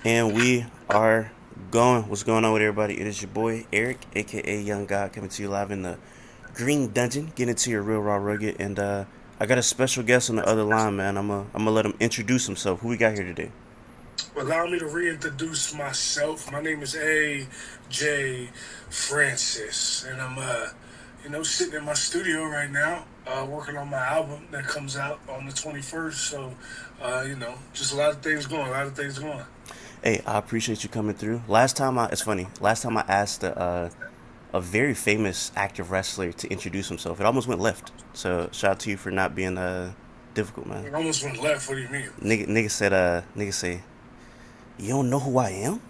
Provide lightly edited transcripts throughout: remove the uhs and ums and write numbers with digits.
And we are going. What's going on with everybody? It is your boy Eric, aka Young God, coming to you live in the Green Dungeon, getting to your real raw rugged. And I got a special guest on the other line, man. I'm gonna let him introduce himself. Who we got here today? Allow me to reintroduce myself. My name is A.J. Francis, and I'm sitting in my studio right now, working on my album that comes out on the 21st. So, just a lot of things going, a lot of things going. Hey, I appreciate you coming through. It's funny. Last time I asked a very famous active wrestler to introduce himself, it almost went left. So shout out to you for not being difficult, man. It almost went left. What do you mean? Nigga say, you don't know who I am?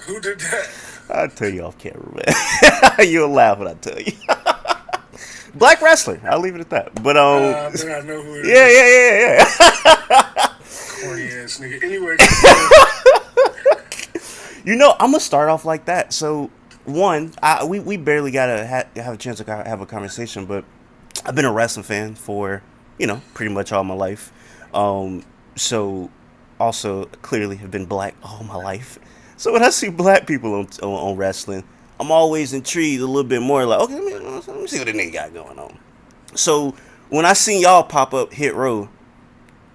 Who did that? I'll tell you off camera, man. You'll laugh when I tell you. Black wrestler. I'll leave it at that. But I bet I know who it yeah, is. yeah. Corny ass nigga. Anyway, keep going. I'm gonna start off like that. So one, we barely gotta have a chance to have a conversation, but I've been a wrestling fan for pretty much all my life. So also clearly have been black all my life. So when I see black people on wrestling, I'm always intrigued a little bit more. Like, okay, let me see what the nigga got going on. So when I seen y'all pop up Hit Row,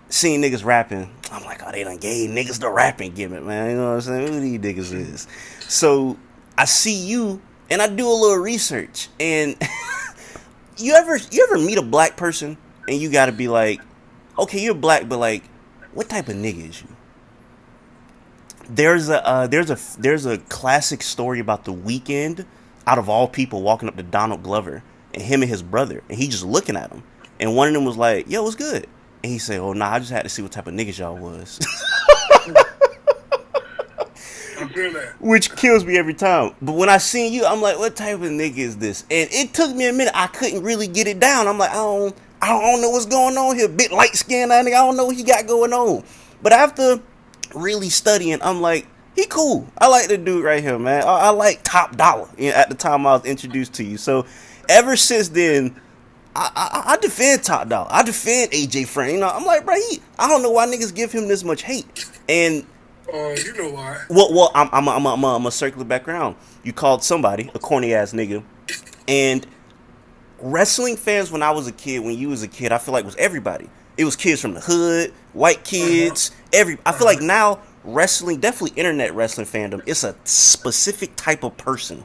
seeing niggas rapping, I'm like, oh, they done gave niggas the rapping gimmick, man. You know what I'm saying? Who these niggas is? So I see you, and I do a little research, and you ever meet a black person, and you gotta be like, okay, you're black, but like, what type of nigga is you? There's a classic story about the weekend, out of all people, walking up to Donald Glover and him and his brother, and he just looking at him, and one of them was like, "Yo, what's good?" And he said, "Oh, nah, I just had to see what type of niggas y'all was," I feel that. which kills me every time. But when I seen you, I'm like, "What type of nigga is this?" And it took me a minute. I couldn't really get it down. I'm like, I don't know what's going on here. Bit light skinned, I don't know what he got going on. But after really studying, I'm like, he cool. I like the dude right here, man. I like Top Dollar. At the time I was introduced to you, so ever since then, I defend Top Dollar. I defend AJ Frank. I'm like, bro, I don't know why niggas give him this much hate. And You know why? I'm a circular background. You called somebody a corny ass nigga, and wrestling fans when I was a kid, when you was a kid, I feel like was everybody. It was kids from the hood, white Uh-huh. kids, I feel like Uh-huh. now wrestling, definitely internet wrestling fandom, it's a specific type of person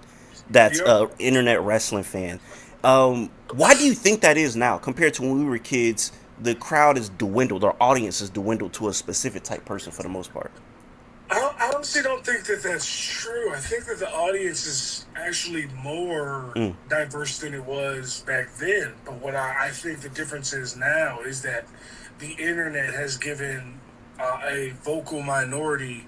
that's Yep. a internet wrestling fan. Why do you think that is now compared to when we were kids? The crowd is dwindled, our audience is dwindled to a specific type person for the most part. I honestly don't think that that's true. I think that the audience is actually more Mm. diverse than it was back then. But what I think the difference is now is that the internet has given a vocal minority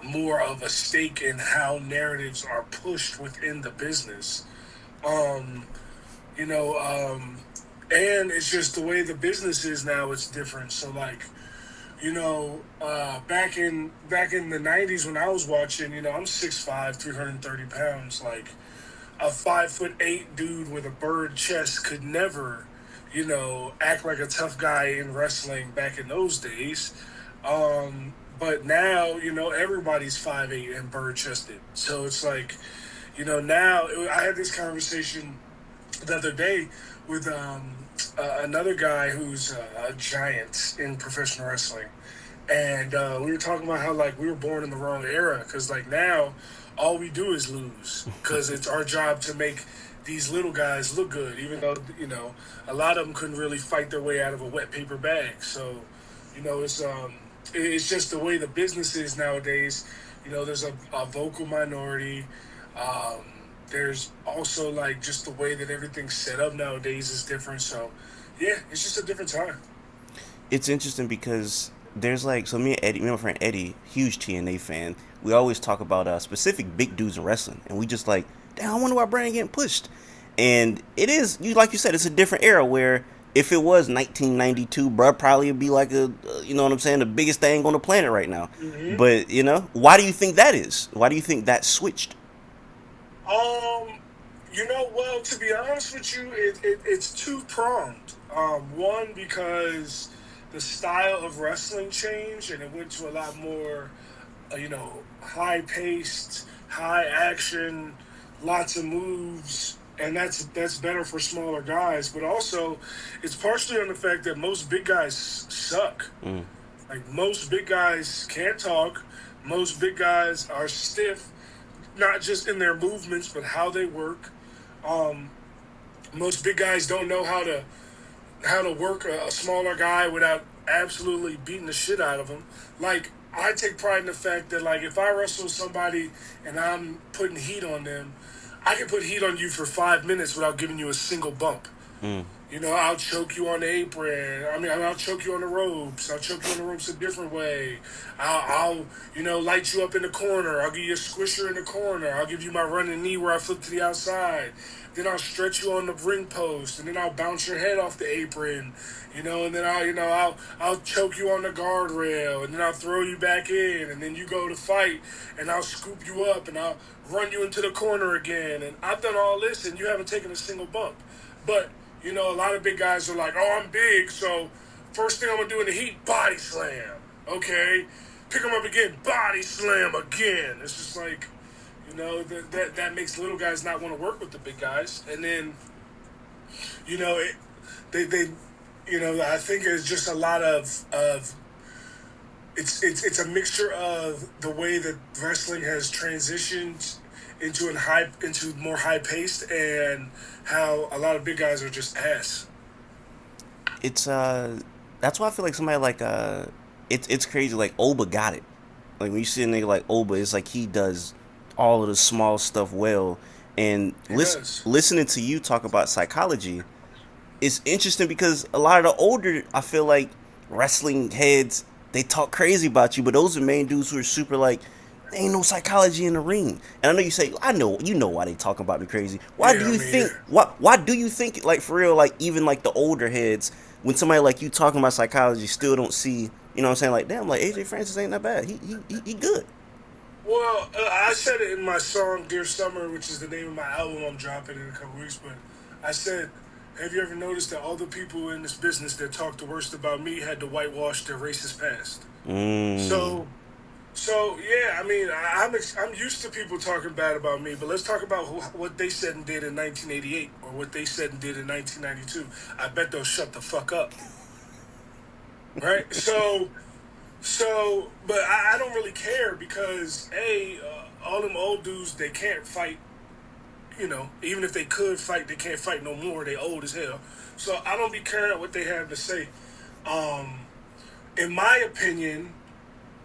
more of a stake in how narratives are pushed within the business. Um, you know, um, and it's just the way the business is now. It's different. So like back in the '90s when I was watching, I'm 6'5", 330 pounds. Like a 5'8" dude with a bird chest could never, act like a tough guy in wrestling back in those days. But now, everybody's 5'8" and bird chested. So it's like, now I had this conversation the other day with another guy who's a giant in professional wrestling, and we were talking about how like we were born in the wrong era because like now all we do is lose because it's our job to make these little guys look good, even though a lot of them couldn't really fight their way out of a wet paper bag. So it's just the way the business is nowadays. There's a vocal minority. Um, there's also like just the way that everything's set up nowadays is different. So yeah, it's just a different time. It's interesting because there's like, so me and my friend Eddie, huge TNA fan. We always talk about specific big dudes in wrestling, and we just like, damn, I wonder why Brand getting pushed. And it is, you like you said, it's a different era where if it was 1992, bruh, probably would be like you know what I'm saying, the biggest thing on the planet right now. Hmm. But why do you think that is? Why do you think that switched? Um, well, to be honest with you, it's two pronged. One, because the style of wrestling changed, and it went to a lot more, high paced, high action, lots of moves, and that's better for smaller guys. But also, it's partially on the fact that most big guys suck. Mm. Like most big guys can't talk. Most big guys are stiff, not just in their movements, but how they work. Um, Most big guys don't know how to work a smaller guy without absolutely beating the shit out of him. Like I take pride in the fact that like if I wrestle somebody and I'm putting heat on them, I can put heat on you for 5 minutes without giving you a single bump. Mm. I'll choke you on the apron. I'll choke you on the ropes. I'll choke you on the ropes a different way. I'll light you up in the corner. I'll give you a squisher in the corner. I'll give you my running knee where I flip to the outside. Then I'll stretch you on the ring post, and then I'll bounce your head off the apron, and then I'll choke you on the guardrail, and then I'll throw you back in, and then you go to fight, and I'll scoop you up, and I'll run you into the corner again, and I've done all this, and you haven't taken a single bump, but a lot of big guys are like, oh, I'm big, so first thing I'm gonna do in the heat, body slam, okay, pick them up again, body slam again. It's just like that makes little guys not want to work with the big guys, and then it, they I think it's just a lot of it's a mixture of the way that wrestling has transitioned into more high paced, and how a lot of big guys are just ass. It's that's why I feel like somebody like it's crazy. Like Oba got it. Like when you see a nigga like Oba, it's like he does all of the small stuff well. And He does. listening to you talk about psychology, it's interesting because a lot of the older, I feel like wrestling heads, they talk crazy about you, but those are main dudes who are super like, there ain't no psychology in the ring. And I know you say, I know, you know why they talking about me crazy. Why do Yeah, I you mean, think? Why do you think like for real? Like even like the older heads, when somebody like you talking about psychology, still don't see. You know what I'm saying? Like damn, like AJ Francis ain't that bad. He good. well, I said it in my song "Dear Summer," which is the name of my album I'm dropping in a couple weeks. But I said, have you ever noticed that all the people in this business that talk the worst about me had to whitewash their racist past? Mm. So So yeah, I mean, I'm used to people talking bad about me, but let's talk about what they said and did in 1988 or what they said and did in 1992. I bet they'll shut the fuck up, right? But I don't really care because all them old dudes they can't fight. Even if they could fight, they can't fight no more. They old as hell. So I don't be caring what they have to say. Um, in my opinion,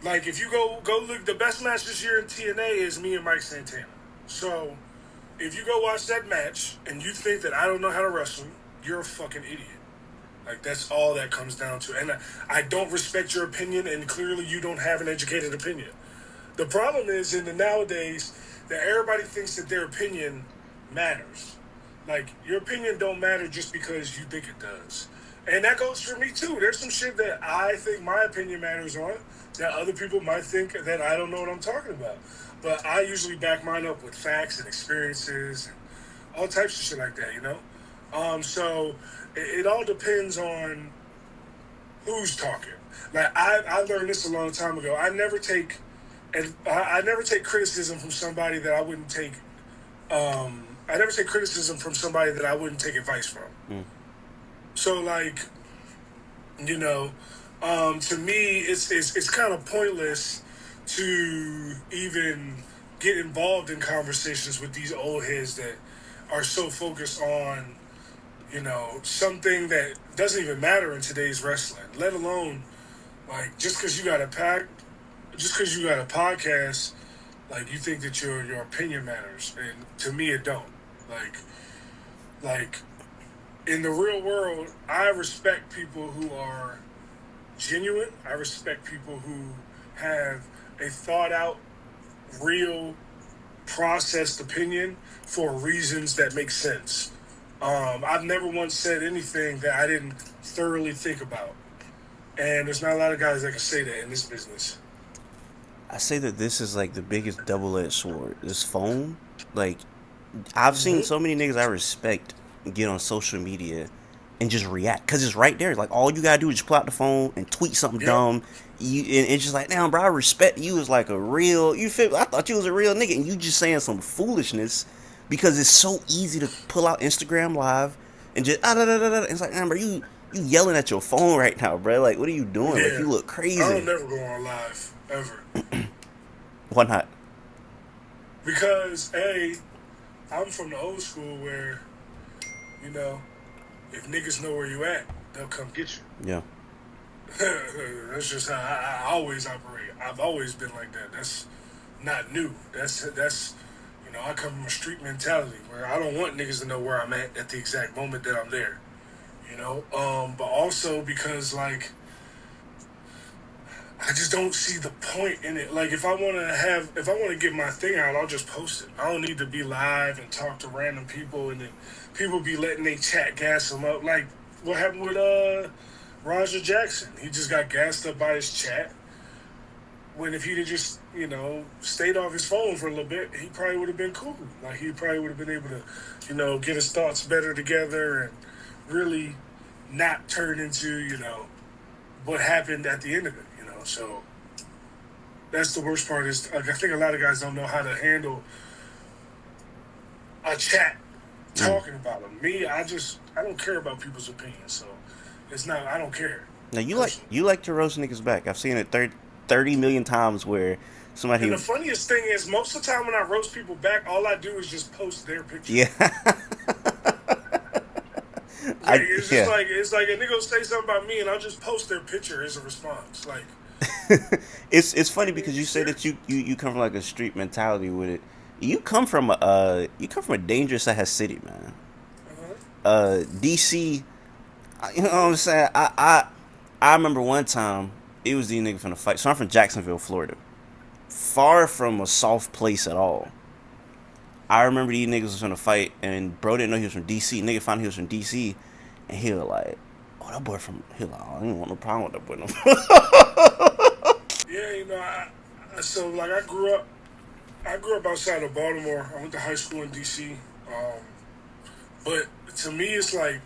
like if you go look, the best match this year in TNA is me and Mike Santana. So if you go watch that match and you think that I don't know how to wrestle, you're a fucking idiot. Like that's all that comes down to. And I don't respect your opinion, and clearly you don't have an educated opinion. The problem is in the nowadays that everybody thinks that their opinion matters. Like your opinion don't matter just because you think it does. And that goes for me too. There's some shit that I think my opinion matters on that other people might think that I don't know what I'm talking about. But I usually back mine up with facts and experiences and all types of shit like that. So it all depends on who's talking. Like I learned this a long time ago. I never take criticism from somebody that I wouldn't take. I never take criticism from somebody that I wouldn't take advice from. Mm. So like, you know, to me, it's kind of pointless to even get involved in conversations with these old heads that are so focused on something that doesn't even matter in today's wrestling. Let alone like just because you got a podcast, like you think that your opinion matters, and to me it don't. Like like in the real world, I respect people who are genuine. I respect people who have a thought out, real, processed opinion for reasons that make sense. I've never once said anything that I didn't thoroughly think about. And there's not a lot of guys that can say that in this business. I say that this is like the biggest double-edged sword. This phone, like I've seen Mm-hmm. so many niggas I respect get on social media and just react because it's right there. Like all you gotta do is just pull out the phone and tweet something Yep. dumb. You and it's just like, damn, bro, I respect you as like a real. You feel? I thought you was a real nigga, and you just saying some foolishness because it's so easy to pull out Instagram Live and just da da da da. It's like, damn, bro, you yelling at your phone right now, bro. Like, what are you doing? Like, Yeah. you look I crazy. don't never go on live ever Why not? because I'm from the old school where you know if niggas know where you at, they'll come get you. Yeah. That's just how I always operate. I've always been like that. That's not new. That's I come from a street mentality where I don't want niggas to know where I'm at the exact moment that I'm there. But also because like I just don't see the point in it. Like if I want to get my thing out, I'll just post it. I don't need to be live and talk to random people and then people be letting they chat gas them up. Like what happened with Roger Jackson? He just got gassed up by his chat. When if he'd have just stayed off his phone for a little bit, he probably would have been cool. Like he probably would have been able to get his thoughts better together and really not turn into what happened at the end of it. So that's the worst part is like, I think a lot of guys don't know how to handle a chat Mm. talking about them. Me, I don't care about people's opinions, so it's not. I don't care Now personally. you like to roast niggas back. I've seen it 30 million times where And somebody the funniest thing is, most of the time when I roast people back, all I do is just post their picture. yeah. Like I it's just yeah. like a nigga will say something about me, and I'll just post their picture as a response. Like, It's funny are because you you say that serious? you come from like a street mentality with it. You come from a dangerous ass city, man. Uh-huh. DC. You know what I'm saying? I remember one time it was these niggas from the fight. So I'm from Jacksonville, Florida, far from a soft place at all. I remember these niggas was in a fight, and bro didn't know he was from DC. Nigga found he was from DC, and he was like, "Oh, that boy from." He was like, "Oh, I didn't want no problem with that boy no more." Yeah, so like I grew up outside of Baltimore. I went to high school in DC. But to me, it's like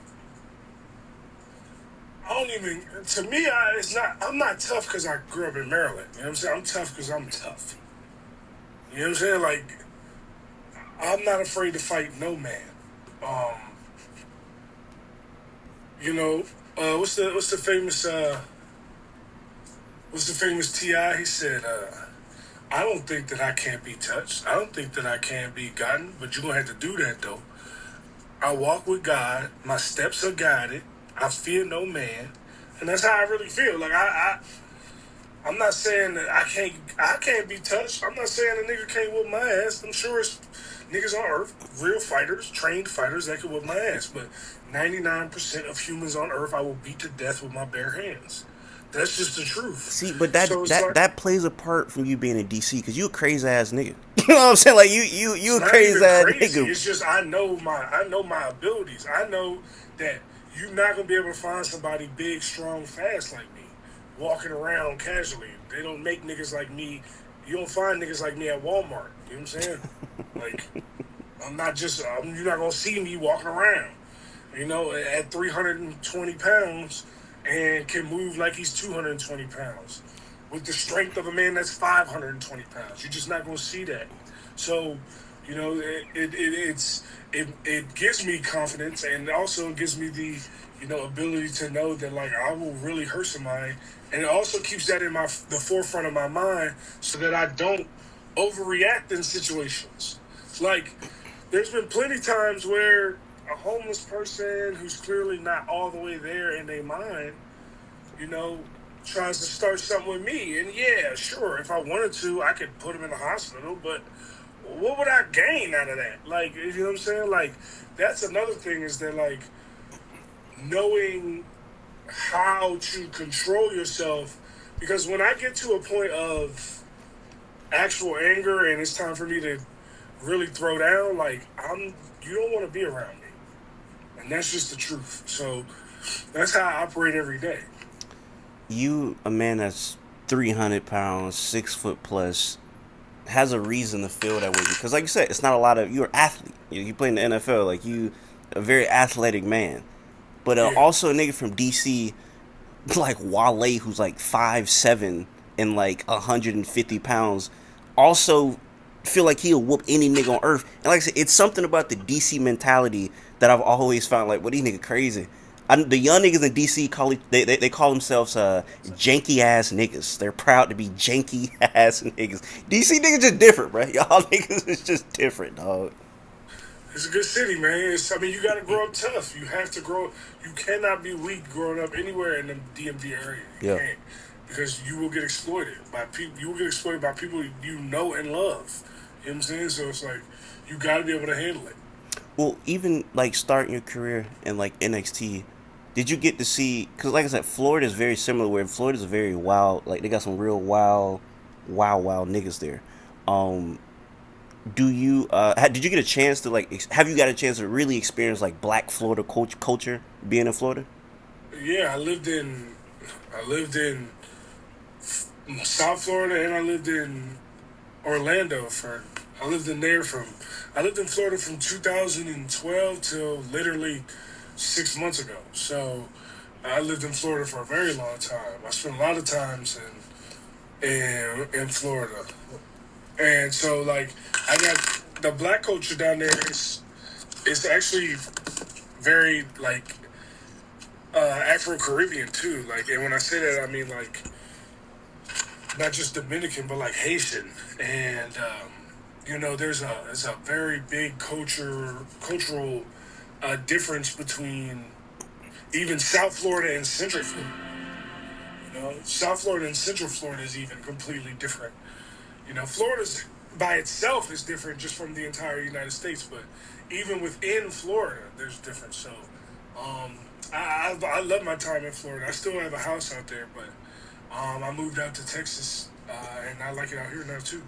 I don't even. To me, it's not. I'm not tough because I grew up in Maryland. You know what I'm saying? I'm tough because I'm tough. You know what I'm saying? Like I'm not afraid to fight no man. Um, you know, what's the famous Ti? He said, "I don't think that I can't be touched. I don't think that I can't be gotten. But you're gonna have to do that though. I walk with God. My steps are guided. I fear no man, and that's how I really feel. Like I'm not saying that I can't be touched. I'm not saying a nigga can't whoop my ass. I'm sure it's niggas on earth, real fighters, trained fighters that can whoop my ass. But 99% of humans on earth I will beat to death with my bare hands. That's just the truth. See, but So it's like that plays a part from you being in DC because you a crazy ass nigga. You know what I'm saying? Like you it's a not crazy even ass crazy. nigga. It's just I know my abilities. I know that you're not gonna be able to find somebody big, strong, fast like me, walking around casually. They don't make niggas like me. You don't find niggas like me at Walmart. You know what I'm saying? Like you're not gonna see me walking around. At 320 pounds and can move like he's 220 pounds with the strength of a man that's 520 pounds. You're just not going to see that. So, it gives me confidence and also gives me the, ability to know that like I will really hurt somebody. And it also keeps that in the forefront of my mind so that I don't overreact in situations. Like, there's been plenty times where a homeless person who's clearly not all the way there in their mind, you know, tries to start something with me. And yeah, sure, if I wanted to, I could put him in the hospital, but what would I gain out of that? Like, you know what I'm saying? Like, that's another thing is that, like, knowing how to control yourself. Because when I get to a point of actual anger and it's time for me to really throw down, like, you don't want to be around me. And that's just the truth. So that's how I operate every day. You a man that's 300 pounds, 6 foot plus, has a reason to feel that way because, like you said, it's not a lot of you're an athlete. You play in the NFL, like you, a very athletic man. but Yeah. also a nigga from DC like Wale, who's like 5'7" and like 150 pounds, also feel like he'll whoop any nigga on earth. And like I said, it's something about the DC mentality that I've always found like, well, these niggas crazy. The young niggas in DC they call themselves janky ass niggas. They're proud to be janky ass niggas. DC niggas just different, bro. Y'all niggas is just different, dog. It's a good city, man. I mean, you got to grow up tough. You have to grow. You cannot be weak growing up anywhere in the DMV area. You Yeah. can't, because you will get exploited by people. You will get exploited by people you know and love. You know what I'm saying? So it's like you got to be able to handle it. Well, even like starting your career in like NXT, did you get to see? Because like I said, Florida is very similar. Where Florida's a very wild, like they got some real wild niggas there. Um, do you did you get a chance to like have you got a chance to really experience like Black Florida culture being in Florida? Yeah, I lived in South Florida, and I lived in Orlando for. I lived in there from. I lived in Florida from 2012 till literally 6 months ago. So I lived in Florida for a very long time. I spent a lot of times in Florida, and so like I got the black culture down there is actually very like Afro Caribbean too. Like, and when I say that, I mean like not just Dominican, but like Haitian. And there's a very big cultural difference between even South Florida and Central Florida. South Florida and Central Florida is even completely different. Florida's by itself is different just from the entire United States, but even within Florida, there's difference. So, um, I love my time in Florida. I still have a house out there, but I moved out to Texas, and I like it out here now too.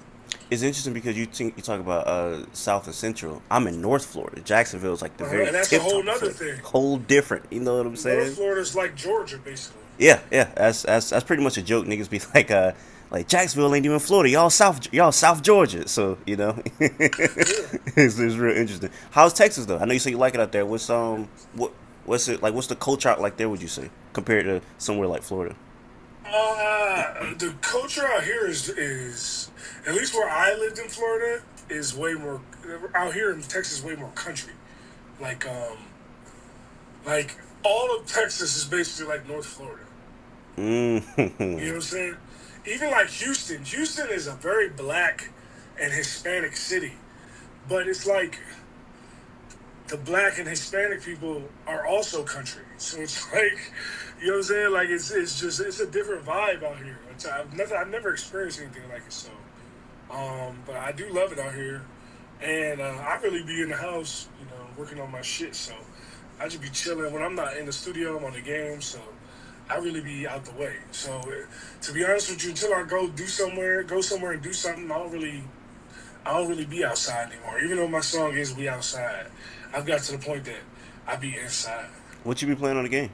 It's interesting because you talk about South and Central. I'm in North Florida. Jacksonville is like the very And that's a tip whole top of nother Florida. thing. Whole different. You know what I'm North saying? Florida's like Georgia, basically. Yeah, yeah. That's pretty much a joke. Niggas be like Jacksonville ain't even Florida. Y'all South Georgia. So you know, Yeah. it's real interesting. How's Texas though? I know you say you like it out there. What's it like? What's the culture out like there? Would you say compared to somewhere like Florida? The culture out here is at least where I lived in Florida is way more out here in Texas way more country. Like like all of Texas is basically like North Florida. You know what Mm. I'm saying? Even like Houston. Houston is a very black and Hispanic city, but it's like the black and Hispanic people are also country. So it's like, you know what I'm saying? Like it's just it's a different vibe out here. I've never experienced anything like it. So, but I do love it out here, and I really be in the house, working on my shit. So I just be chilling when I'm not in the studio. I'm on the game. So I really be out the way. So to be honest with you, until I go somewhere and do something, I don't really be outside anymore. Even though my song is "We Outside," I've got to the point that I be inside. What you be playing on the game?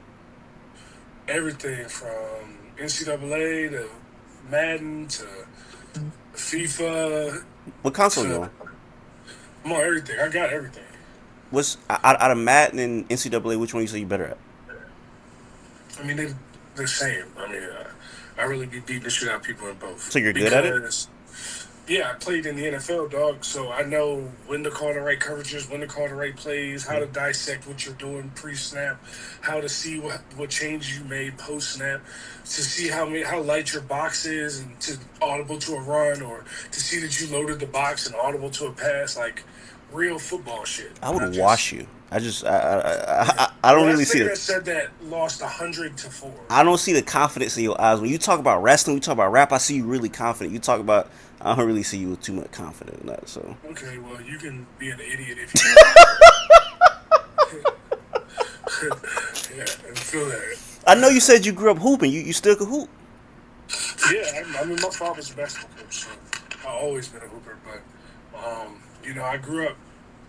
Everything from NCAA to Madden to FIFA What console you to on? I'm on everything. I got everything. What's out of Madden and NCAA? Which one you say you better at? I mean, they're the same. I mean, I really be beating the shit out of people in So both you're good at it? because yeah, I played in the NFL, dog. So I know when to call the right coverages, when to call the right plays, how to dissect what you're doing pre-snap, how to see what changes you made post-snap, to see how light your box is, and to audible to a run, or to see that you loaded the box and audible to a pass, like real football shit. I would Not just wash you. I just yeah. I The don't really last see nigga the that said that lost 100-4. I don't see the confidence in your eyes when you talk about wrestling. You talk about rap. I see you really confident. You talk about I don't really see you with too much confidence in that. So Okay, well, you can be an idiot if you want. Yeah, and feel that. I know you said you grew up hooping. You still can hoop. Yeah, I mean, my father's a basketball coach, so I've always been a hooper. But, I grew up.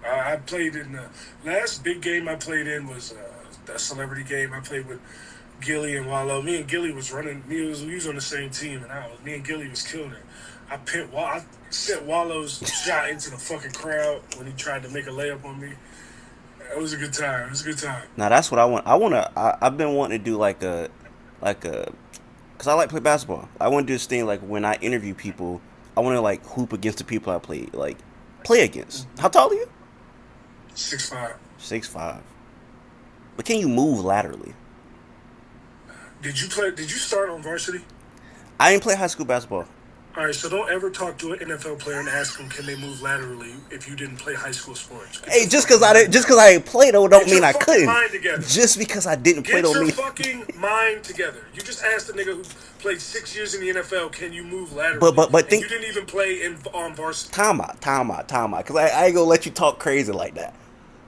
I played in the last big game I played in was a celebrity game. I played with Gilly and Wallow. Me and Gilly was running. We was on the same team, and me and Gilly was killing it. I sent Wallow's shot into the fucking crowd when he tried to make a layup on me. It was a good time. It was a good time. Now that's what I want. I've been wanting to do like a, cause I like play basketball. I want to do this thing like when I interview people, I want to like hoop against the people I play against. How tall are you? 6'5". 6'5". But can you move laterally? Did you play? Did you start on varsity? I didn't play high school basketball. All right, so don't ever talk to an NFL player and ask them can they move laterally if you didn't play high school sports. Get Hey, your fucking mind just together. cause I didn't play though, don't Get mean your I fucking couldn't. mind together. Just because I didn't play Get don't your mean. fucking mind together. You just asked a nigga who played 6 years in the NFL, can you move But laterally? but but And you think. didn't even play in on varsity. Time out. Cause I ain't gonna let you talk crazy like that.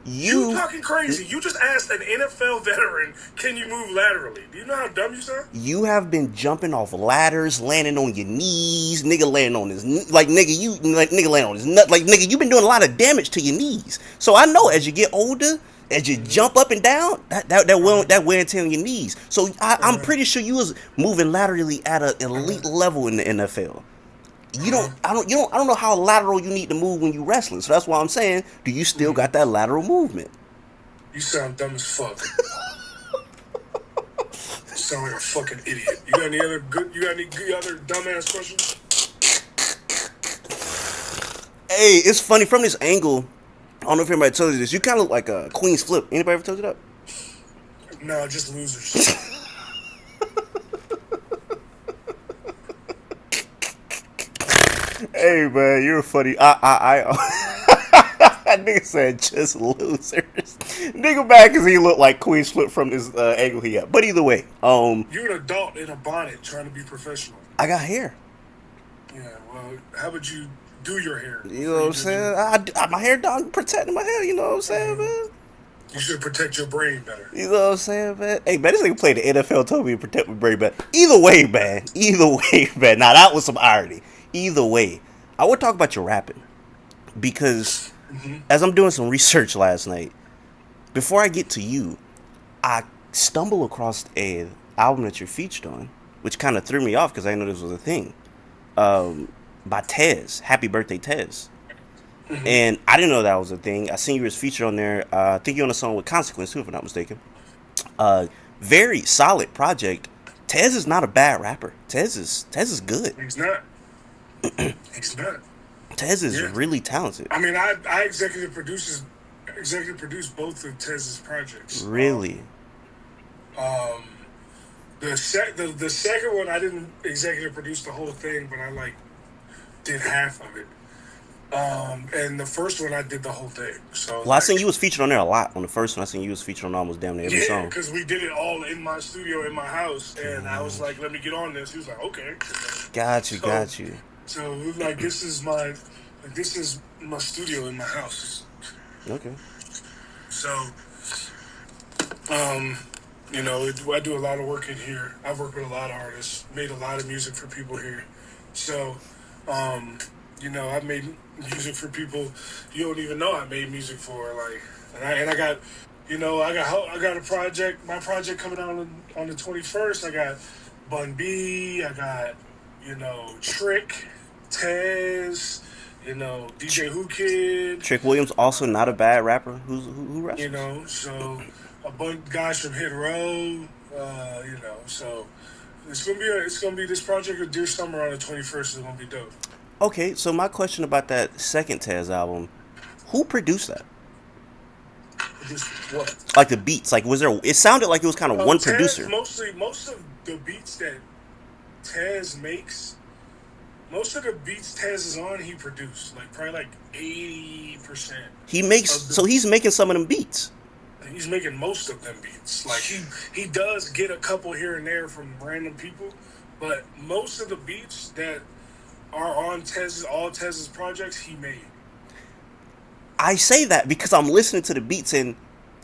You You talking crazy. You just asked an NFL veteran, can you move laterally? Do you know how dumb you sound? you have been jumping off ladders, landing on your knees, nigga landing on his like nigga you like nigga landing on his nut like nigga you been doing a lot of damage to your knees. So I know as you get older, as you Mm-hmm. jump up and down, that wear and tear on your knees. So I'm Uh-huh. pretty sure you was moving laterally at an elite Uh-huh. level in the NFL. Uh-huh. I don't know how lateral you need to move when you wrestling. So that's why I'm saying, do you still Mm. got that lateral movement? You sound dumb as fuck. You sound like a fucking idiot. You got any other good? You got any good other dumbass questions? Hey, it's funny from this angle. I don't know if anybody told you this. You kind of look like a Queen's Flip. Anybody ever told you that? No, just losers. Hey man, you're funny. That nigga said just losers. Nigga back cause he looked like Queen's Flip from this angle he got. But either way, You're an adult in a bonnet trying to be professional. I got hair. Yeah, well, how would you do your hair You know before what you I'm did your? saying? My hair done protecting my hair. You know what I'm saying, Mhm. man? You should protect your brain better. You know what I'm saying, man? Hey, man, this nigga played the NFL, told me to protect my brain, but either way, man. Either way, man. Now, that was some irony. Either way, I would talk about your rapping because Hmm. as I'm doing some research last night, before I get to you, I stumble across a album that you're featured on, which kind of threw me off because I didn't know this was a thing, by Tez. Happy Birthday, Tez. Hmm. And I didn't know that was a thing. I seen you was featured on there. I think you're on a song with Consequence, too, if I'm not mistaken. Uh, Very solid project. Tez is not a bad rapper. Tez is good. He's not. He's not. Tez is Yeah. really talented. I mean, I executive produced both of Tez's projects. Really. Um, the second one I didn't executive produce the whole thing, but I like did half of it. And the first one I did the whole thing. So Well, I seen like, you was featured on there a lot. On the first one, I seen you was featured on almost damn near every yeah, song. because we did it all in my studio in my house, and I was like, "Let me get on this." He was like, "Okay." Got you, So got you. so it was like this is my studio in my house. Okay. So um, I do a lot of work in here. I've worked with a lot of artists, made a lot of music for people here. So um, I've made music for people you don't even know I made music for. Like, and I got, I got a project. My project coming out on the 21st. I got Bun B. I got Trick, Tez. DJ Who Kid. Trick Williams also not a bad rapper. Who wrestles? So a bunch of guys from Hit Row. So it's gonna be this project of Dear Summer on the 21st is gonna be dope. Okay, so my question about that second Tez album, who produced that? Just what? Like the beats, like was there? It sounded like it was kind of one Tez producer. most of the beats that Tez makes. Most of the beats Tez is on, he produced. Like probably like 80% He makes of so the. he's making some of them beats. He's making most of them beats. Like he does get a couple here and there from random people, but most of the beats that are on all Tez's projects, he made. I say that because I'm listening to the beats and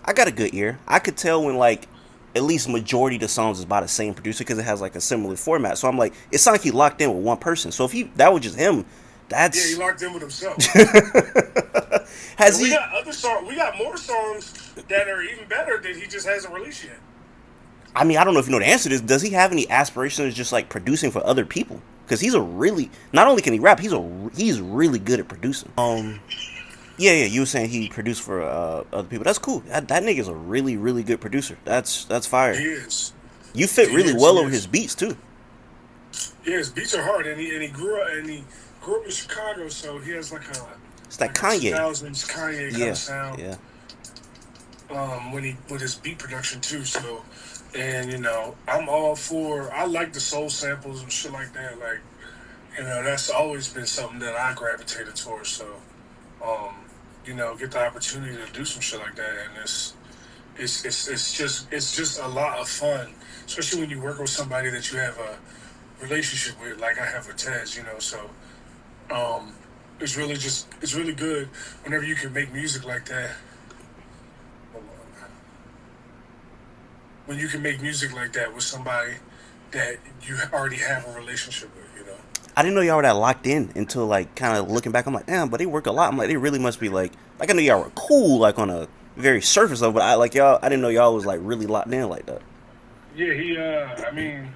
I got a good ear. I could tell when like at least majority of the songs is by the same producer because it has like a similar format. So I'm like, it sounds like he locked in with one person. So if that was just him, Yeah, he that's locked in with himself. has And we he? got other songs. We got more songs that are even better that he just hasn't released yet. I mean, I don't know if you know the answer to this. Does he have any aspirations just like producing for other people? Because he's a really not only can he rap, he's really good at producing. Yeah, yeah. You were saying he produced for other people. That's cool. That nigga's a really, really good producer. That's fire. He is. You fit He really is. He well over his is. beats too. Yeah, his beats are hard, and he grew up in Chicago, so he has It's like like a Kanye. 2000s Kanye kind of Yeah, sound. yeah. When he with his beat production too. So, and I'm all for. I like the soul samples and shit like that. Like, that's always been something that I gravitated towards. So, um, get the opportunity to do some shit like that, and it's just a lot of fun, especially when you work with somebody that you have a relationship with, like I have with Tez. So um, it's really good whenever you can make music like that. When you can make music like that with somebody that you already have a relationship with. I didn't know y'all were that locked in until like kind of looking back. I'm like, damn, but they work a lot. I'm like, they really must be like I know y'all were cool like on a very surface level, but I like y'all. I didn't know y'all was like really locked in like that. Yeah, I mean,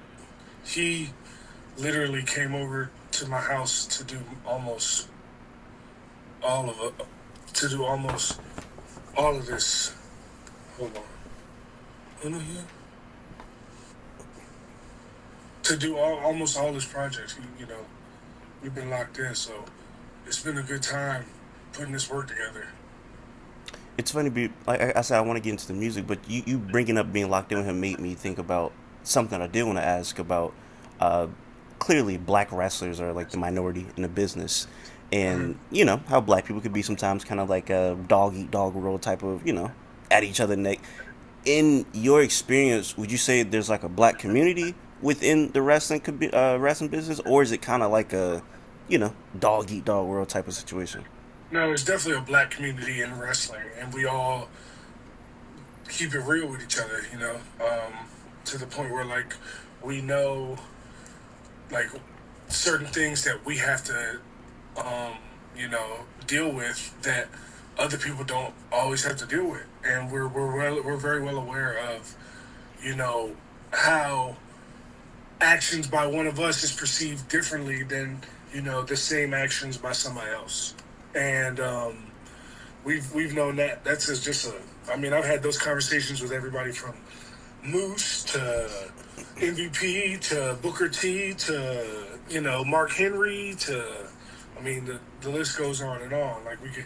he literally came over to my house to do almost all of it, to do almost all of this. Hold on. To do almost all his projects. We've been locked in, so it's been a good time putting this work together. It's funny, like I said, I want to get into the music, but you bringing up being locked in with him made me think about something I did want to ask about. Uh, Clearly, black wrestlers are like the minority in the business, Mhm. and you know how black people could be sometimes kind of like a dog eat dog world type of at each other neck. In your experience, would you say there's like a black community within the wrestling business, or is it kind of like a dog eat dog world type of situation? No, there's definitely a black community in wrestling, and we all keep it real with each other. To the point where we know like certain things that we have to deal with that other people don't always have to deal with, and we're very well aware of you know how actions by one of us is perceived differently than the same actions by somebody else, and we've known that just a. I mean, I've had those conversations with everybody from Moose to MVP to Booker T to Mark Henry to, I mean, the list goes on and on. Like we could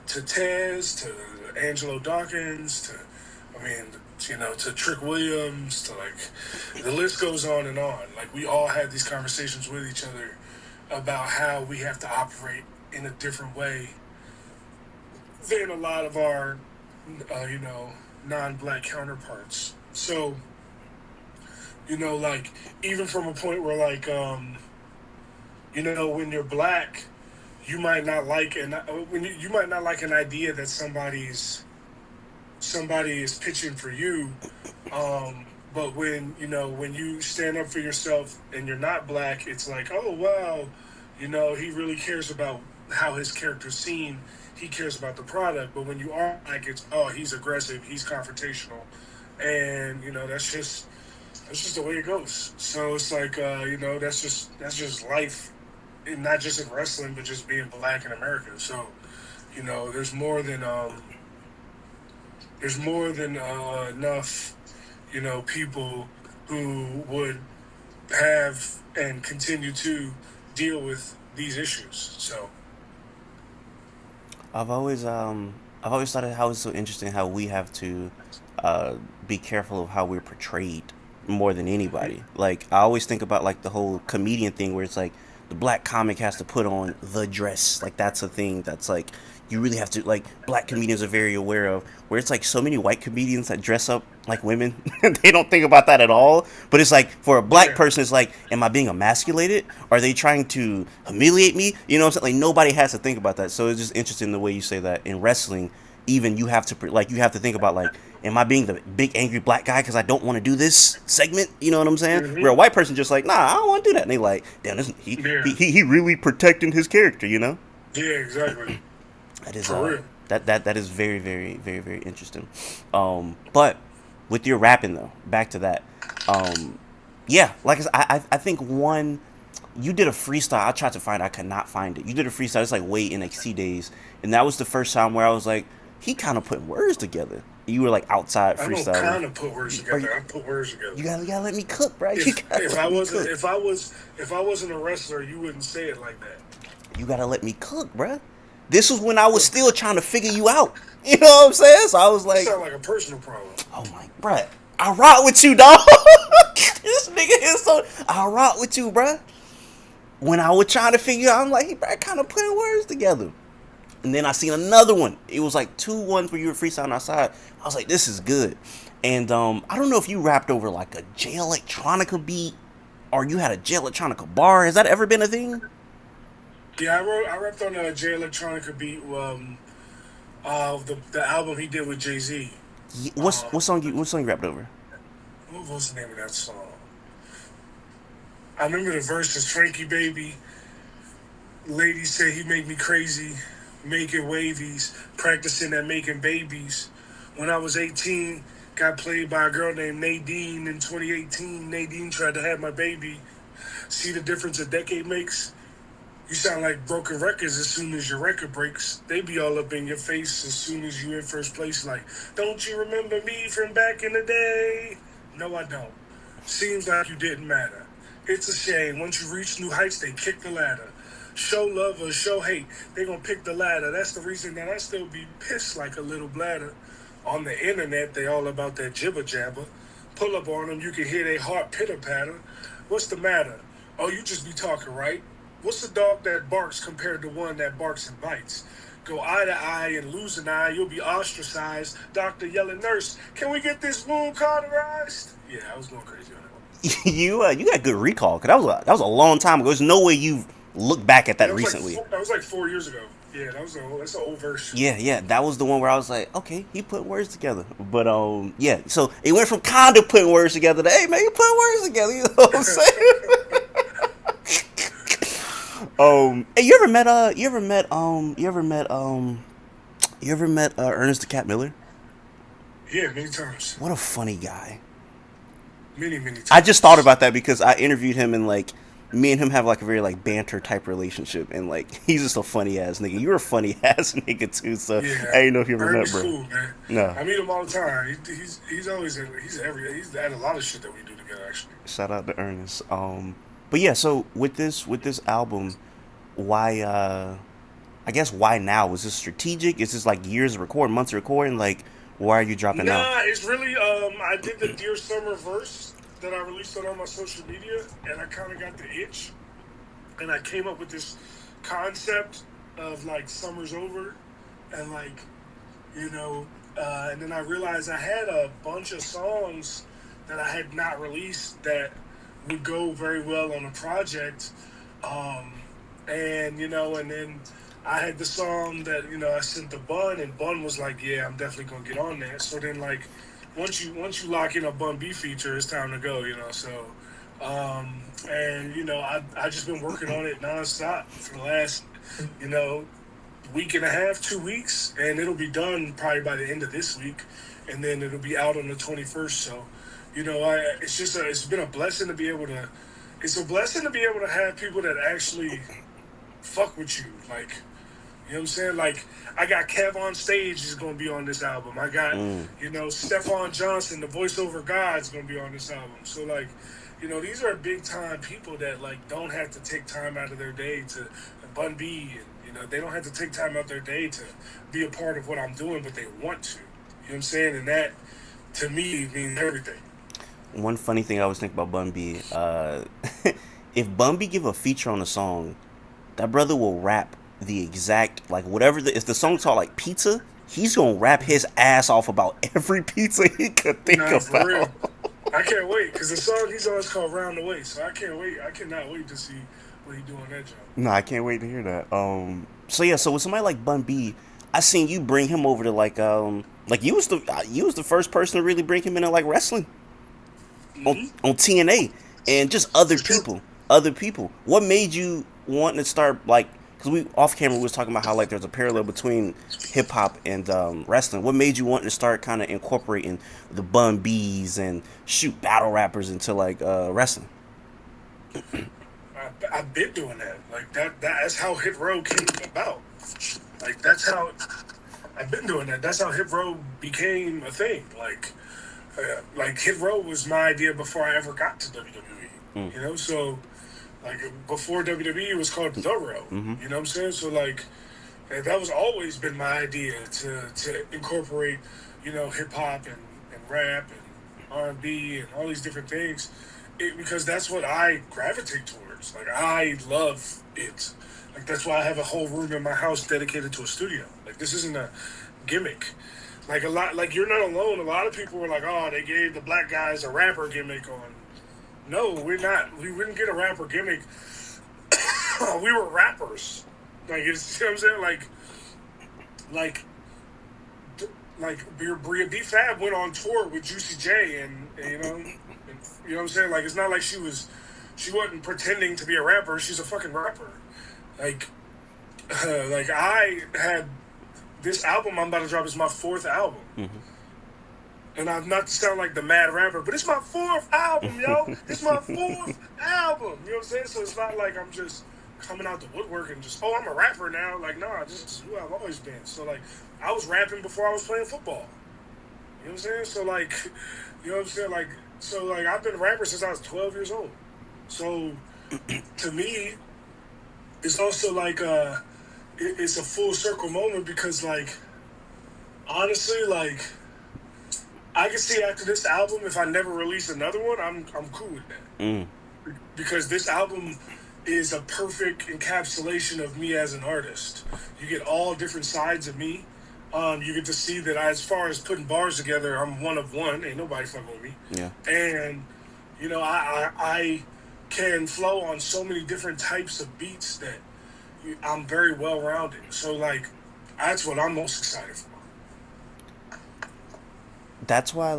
to Tez to Angelo Dawkins to, I mean, to Trick Williams to the list goes on and on. Like we all have these conversations with each other about how we have to operate in a different way than a lot of our non-black counterparts. So like even from a point where when you're black, you might not like you might not like an idea that somebody is pitching for you. But when you stand up for yourself and you're not black, it's like, oh wow, he really cares about how his character's seen. He cares about the product. But when you are like, it's, oh, he's aggressive, he's confrontational, and that's just the way it goes. So it's like, that's just life, and not just in wrestling, but just being black in America. So there's more than enough people who would have and continue to deal with these issues. So I've always I've always thought how it's so interesting how we have to uh, be careful of how we're portrayed more than anybody. Like I always think about like the whole comedian thing where it's like the black comic has to put on the dress. Like that's a thing that's like you really have to like black comedians are very aware of where it's like so many white comedians that dress up like women they don't think about that at all, but it's like for a black yeah, person it's like am I being emasculated, are they trying to humiliate me, you know what I'm saying? Like nobody has to think about that. So it's just interesting the way you say that in wrestling even you have to like you have to think about like am I being the big angry black guy because I don't want to do this segment, you know what I'm saying? Where a hmm white person just like nah I don't want to do that and they like damn this, yeah, he really protecting his character, you know? yeah, exactly, That is for real. that is very very interesting. But with your rapping though, back to that. Yeah, like I think one you did a freestyle. I tried to find it. I could not find it. You did a freestyle. It's like way NXT days, and that was the first time where I was like, he kind of put words together. You were like outside I don't freestyling. kind of put words Are together. you, I put words together. you gotta let me cook, bro. You If gotta if let I me wasn't cook. if I wasn't a wrestler, you wouldn't say it like that. You gotta let me cook, bro. This was when I was still trying to figure you out. You know what I'm saying? So I was That like, sounds like a personal problem. oh my, bruh. I rock with you, dog. This nigga is so. I rock with you, bruh. When I was trying to figure out, I'm like, he kind of putting words together. And then I seen another one. It was like 2-1 where you were freestyling outside. I was like, this is good. And I don't know if you rapped over like a J Electronica beat or you had a J Electronica bar. Has that ever been a thing? Yeah, I rapped on a Jay Electronica beat. The album he did with Jay Z. What song you rapped over? What was the name of that song? I remember the verses: Frankie Baby, ladies say he make me crazy, making wavies, practicing at making babies. When I was 18, got played by a girl named Nadine in 2018. Nadine tried to have my baby. See the difference a decade makes? You sound like broken records as soon as your record breaks. They be all up in your face as soon as you in first place. Like, don't you remember me from back in the day? No, I don't. Seems like you didn't matter. It's a shame. Once you reach new heights, they kick the ladder. Show love or show hate, they gonna pick the ladder. That's the reason that I still be pissed like a little bladder. On the internet, they all about that jibber jabber. Pull up on them, you can hear their heart pitter patter. What's the matter? Oh, you just be talking, right? What's the dog that barks compared to one that barks and bites? Go eye to eye and lose an eye, you'll be ostracized. Doctor yelling, nurse, can we get this wound cauterized? Yeah, I was going crazy on that one. You got good recall because that was a long time ago. There's no way you look back at Yeah, that recently. that was like 4 years ago. Yeah, that's an old verse. Yeah, that was the one where I was like, okay, he put words together. But yeah, so it went from kind of putting words together to hey man, you put words together. You know what I'm saying? Hey, you ever met Ernest the Cat Miller? Yeah, many times. What a funny guy. Many I just thought times. about that because I interviewed him and like me and him have like a very like banter type relationship and like he's just a funny ass nigga. You're a funny ass nigga too, so I Yeah, didn't know if you ever met, Ernest bro. cool, man. No. I meet him all the time. He's always he's at a lot of shit that we do together actually. Shout out to Ernest. But yeah, so with this album, why I guess why now? Was this strategic? Is this like years of recording, months of recording? Like why are you dropping now? Nah, it's really I did the Dear Summer verse that I released on all my social media, and I kind of got the itch, and I came up with this concept of like summer's over, and like you know, and then I realized I had a bunch of songs that I had not released that would go very well on a project, um, and and then I had the song that I sent to Bun, and Bun was like, "Yeah, I'm definitely gonna get on that." So then, like, once you lock in a Bun B feature, it's time to go. So, and I just been working on it nonstop for the last you know week and a half, 2 weeks, and it'll be done probably by the end of this week, and then it'll be out on the 21st. So, it's been a blessing to be able to. It's a blessing to be able to have people that actually fuck with you, like. You know what I'm saying? Like, I got Kev on stage is going to be on this album. I got, Mm. Stephon Johnson, the voiceover guy, is going to be on this album. So, like, these are big time people that, like, don't have to take time out of their day to Bun B. And, they don't have to take time out their day to be a part of what I'm doing, but they want to. You know what I'm saying? And that, to me, means everything. One funny thing I always think about Bun B, if Bun B give a feature on a song, that brother will rap the exact like whatever if the song's called like pizza, he's gonna rap his ass off about every pizza he could think Nah, for real. about. I can't wait because the song he's on is called "Round the Way," so I can't wait. I cannot wait to see what he do on that job. No, I can't wait to hear that. So yeah, so with somebody like Bun B, I seen you bring him over to like you was the first person to really bring him into like wrestling on TNA and just other For sure. people, other people. What made you want to start like? Because we off camera we was talking about how like there's a parallel between hip hop and wrestling. What made you want to start kind of incorporating the Bun B's and shoot battle rappers into like wrestling? I've been doing that. Like that's how Hit Row came about. Like that's how I've been doing that. That's how Hit Row became a thing. Like Hit Row was my idea before I ever got to WWE. Mm. You know, so like before WWE it was called The Row. Mm-hmm. You know what I'm saying? So like and that was always been my idea to incorporate, hip hop and rap and R&B and all these different things, because that's what I gravitate towards. Like I love it. Like that's why I have a whole room in my house dedicated to a studio. Like this isn't a gimmick. Like a lot, like you're not alone. A lot of people were like, "Oh, they gave the black guys a rapper gimmick." On no, we're not. We didn't get a rapper gimmick. We were rappers. Like you see what I'm saying? Like, Bria B Fab went on tour with Juicy J, and you know what I'm saying? Like it's not like she wasn't pretending to be a rapper. She's a fucking rapper. Like, like I had this album I'm about to drop is my fourth album. Mm-hmm. And I'm not to sound like the mad rapper, but it's my fourth album, yo. It's my fourth album. You know what I'm saying? So it's not like I'm just coming out the woodwork and just, I'm a rapper now. Like, nah, this is who I've always been. So, like, I was rapping before I was playing football. You know what I'm saying? So, like, you know what I'm saying? Like, so, like, I've been a rapper since I was 12 years old. So, to me, it's also like, it's a full circle moment because, like, honestly, like, I can see after this album, if I never release another one, I'm cool with that. Mm. Because this album is a perfect encapsulation of me as an artist. You get all different sides of me. You get to see that as far as putting bars together, I'm one of one. Ain't nobody fucking with me. Yeah. And I can flow on so many different types of beats that I'm very well rounded. So like, that's what I'm most excited for. That's why I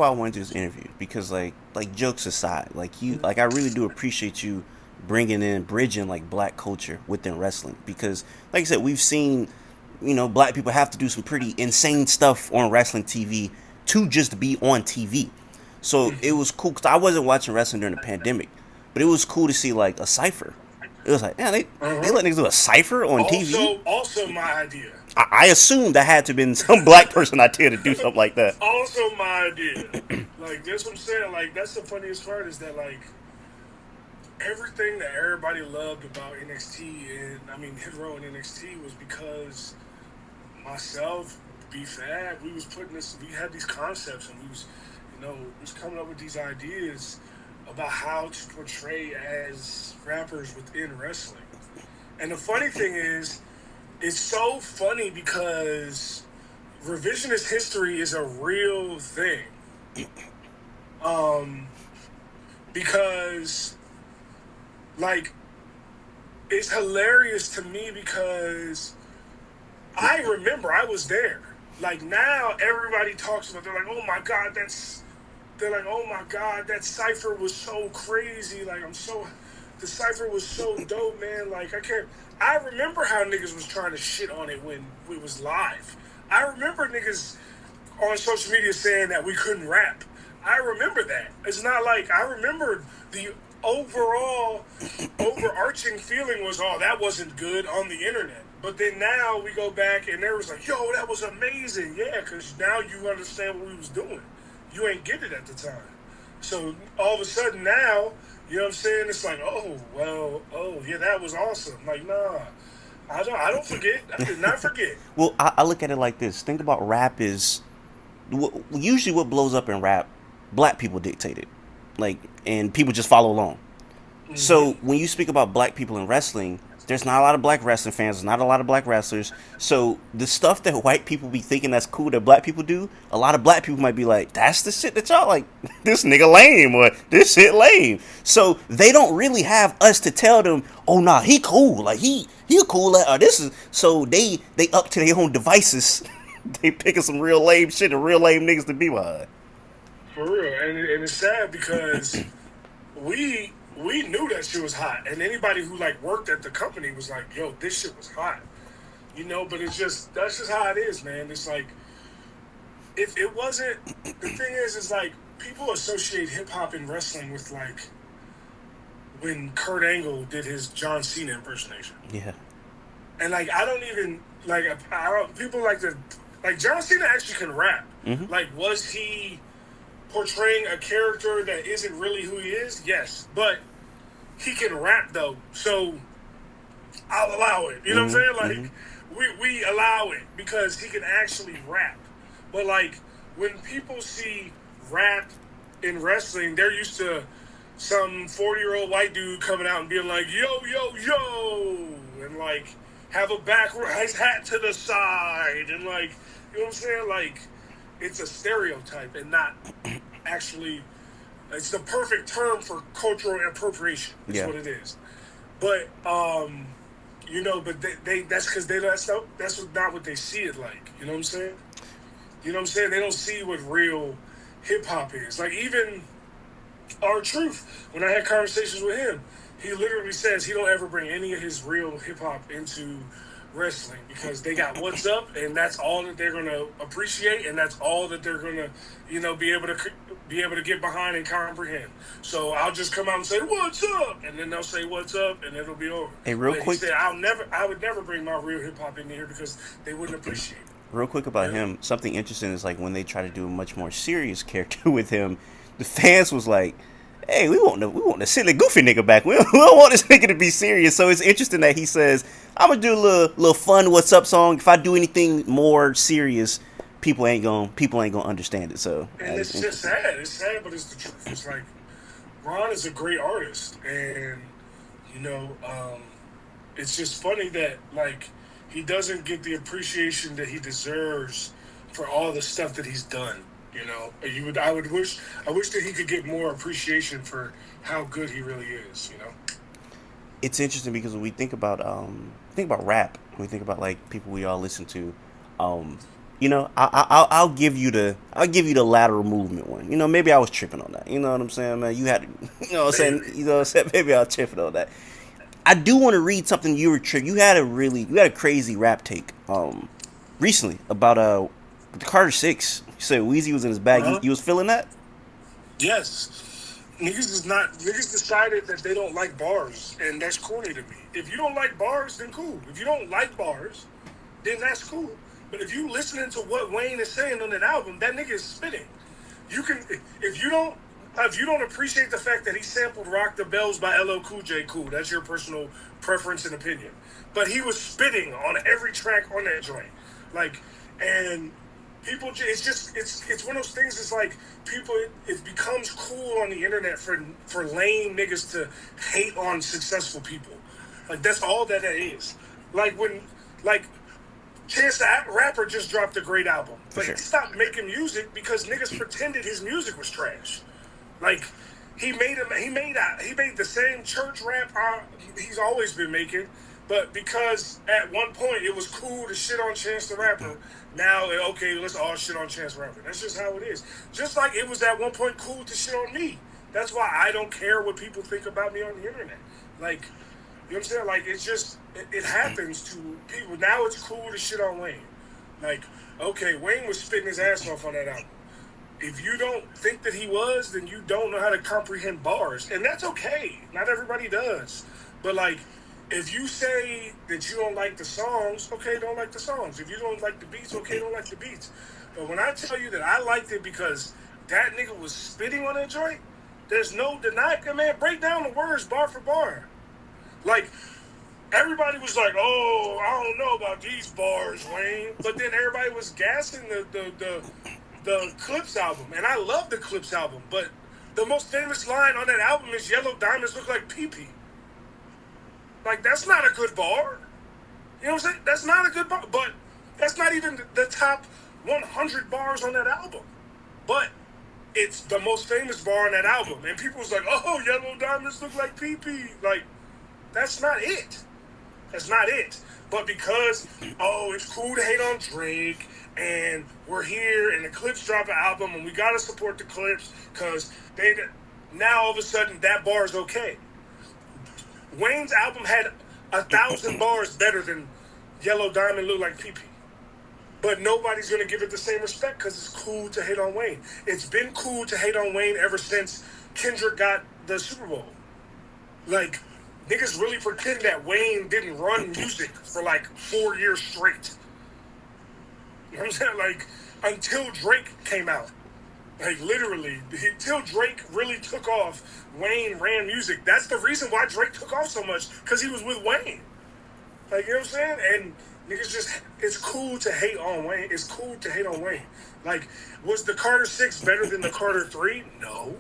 wanted to do this interview, because like jokes aside, like I really do appreciate you bringing in bridging like black culture within wrestling, because like I said, we've seen black people have to do some pretty insane stuff on wrestling TV to just be on TV. So it was cool because I wasn't watching wrestling during the pandemic, but it was cool to see like a cipher. It was like, man, they let niggas do a cipher on TV. Also my idea. I assumed that had to have been some black person idea to do something like that. Also my idea. Like that's what I'm saying. Like that's the funniest part is that like everything that everybody loved about NXT and I mean Hit Row and NXT was because myself, B Fab, we had these concepts and we was coming up with these ideas about how to portray as rappers within wrestling. And the funny thing is, it's so funny because revisionist history is a real thing. Because, like, it's hilarious to me because I remember I was there. Like, now everybody talks about, they're like, oh my God, that cipher was so crazy. Like, the cipher was so dope, man. Like, I remember how niggas was trying to shit on it when it was live. I remember niggas on social media saying that we couldn't rap. I remember that. It's not like, I remember the overall overarching feeling was, that wasn't good on the internet. But then now we go back and there was like, yo, that was amazing. Yeah, because now you understand what we was doing. You ain't get it at the time. So all of a sudden now, you know what I'm saying? It's like, yeah, that was awesome. Like, nah, I don't forget. I did not forget. Well, I look at it like this. Think about rap is usually what blows up in rap. Black people dictate it, like, and people just follow along. Mm-hmm. So when you speak about black people in wrestling, there's not a lot of black wrestling fans. There's not a lot of black wrestlers. So the stuff that white people be thinking that's cool that black people do, a lot of black people might be like, that's the shit that y'all like. This nigga lame, or this shit lame. So they don't really have us to tell them, oh nah, he cool. Like he cool. Or this is so they up to their own devices. They picking some real lame shit and real lame niggas to be behind. For real, and it's sad because we knew that shit was hot, and anybody who like worked at the company was like, "Yo, this shit was hot," But that's just how it is, man. It's like if it wasn't, the thing is like people associate hip hop and wrestling with when Kurt Angle did his John Cena impersonation. Yeah. And like I don't even like people like to like John Cena actually can rap. Mm-hmm. Like was he portraying a character that isn't really who he is? Yes, but he can rap though, so I'll allow it. You know what I'm saying? Mm-hmm. Mm-hmm. Like we allow it because he can actually rap. But like when people see rap in wrestling, they're used to some 40-year-old white dude coming out and being like, yo, yo, yo, and like have a backwards hat to the side, and like, you know what I'm saying? Like, it's a stereotype and not actually, it's the perfect term for cultural appropriation, is Yeah. what it is. But, but they that's because that's not what they see it like. You know what I'm saying? You know what I'm saying? They don't see what real hip hop is. Like, even our truth. When I had conversations with him, he literally says he don't ever bring any of his real hip hop into wrestling because they got what's up, and that's all that they're gonna appreciate, and that's all that they're gonna, be able to get behind and comprehend. So I'll just come out and say what's up, and then they'll say what's up, and it'll be over. Hey, real But he quick, said I would never bring my real hip hop in here because they wouldn't appreciate it. real quick about You know? him. Something interesting is like when they try to do a much more serious character with him, the fans was like, "Hey, we want the silly goofy nigga back. We don't want this nigga to be serious." So it's interesting that he says, "I'm gonna do a little fun what's up song. If I do anything more serious, people ain't gonna understand it." So And it's it's just interesting. sad. It's sad, but it's the truth. It's like Ron is a great artist, and you know, it's just funny that like he doesn't get the appreciation that he deserves for all the stuff that he's done. You know, I wish that he could get more appreciation for how good he really is. You know, It's interesting because when we think about rap, when we think about like people we all listen to, um, I'll give you the lateral movement one. Maybe I was tripping on that. You know what I'm saying, man? You had, what I'm saying, maybe. what I'm saying. Maybe I was tripping on that. I do want to read something you were tri- you had a crazy rap take recently about the Carter Six. You said Weezy was in his bag. You, Uh-huh. you was feeling that? Yes. Niggas decided that they don't like bars, and that's corny to me. If you don't like bars, then cool. If you don't like bars, then that's cool. But if you listening to what Wayne is saying on that album, that nigga is spitting. You can if you don't appreciate the fact that he sampled "Rock the Bells" by LL Cool J, cool. That's your personal preference and opinion. But he was spitting on every track on that joint, like, and it's just it's one of those things. It's like people it becomes cool on the internet for lame niggas to hate on successful people. Like that's all that is. Like when like Chance the Rapper just dropped a great album, For but he sure. stopped making music because niggas pretended his music was trash. Like he made the same church rap he's always been making, but because at one point it was cool to shit on Chance the Rapper, now okay, let's all shit on Chance the Rapper. That's just how it is. Just like it was at one point cool to shit on me. That's why I don't care what people think about me on the internet. Like, you know what I'm saying? Like it happens to people. Now it's cool to shit on Wayne. Like, okay, Wayne was spitting his ass off on that album. If you don't think that he was, then you don't know how to comprehend bars. And that's okay. Not everybody does. But like, if you say that you don't like the songs, okay, don't like the songs. If you don't like the beats, okay, don't like the beats. But when I tell you that I liked it because that nigga was spitting on that joint, there's no denying. Man, break down the words bar for bar. Like, everybody was like, "Oh, I don't know about these bars, Wayne," but then everybody was gassing the Clips album, and I love the Clips album. But the most famous line on that album is "Yellow diamonds look like pee pee." Like that's not a good bar. You know what I'm saying? That's not a good bar. But that's not even the top 100 bars on that album. But it's the most famous bar on that album, and people was like, "Oh, yellow diamonds look like pee pee." Like that's not it. That's not it. But because, oh, it's cool to hate on Drake, and we're here, and the Clips drop an album, and we gotta support the Clips because now all of a sudden that bar is okay. Wayne's album had 1,000 bars better than Yellow Diamond Look Like PP. But nobody's gonna give it the same respect because it's cool to hate on Wayne. It's been cool to hate on Wayne ever since Kendrick got the Super Bowl. Like, niggas really pretend that Wayne didn't run music for like 4 years straight. You know what I'm saying? Like, until Drake came out. Like, literally, until Drake really took off, Wayne ran music. That's the reason why Drake took off so much, because he was with Wayne. Like, you know what I'm saying? And niggas just, it's cool to hate on Wayne. It's cool to hate on Wayne. Like, was the Carter 6 better than the Carter 3? No.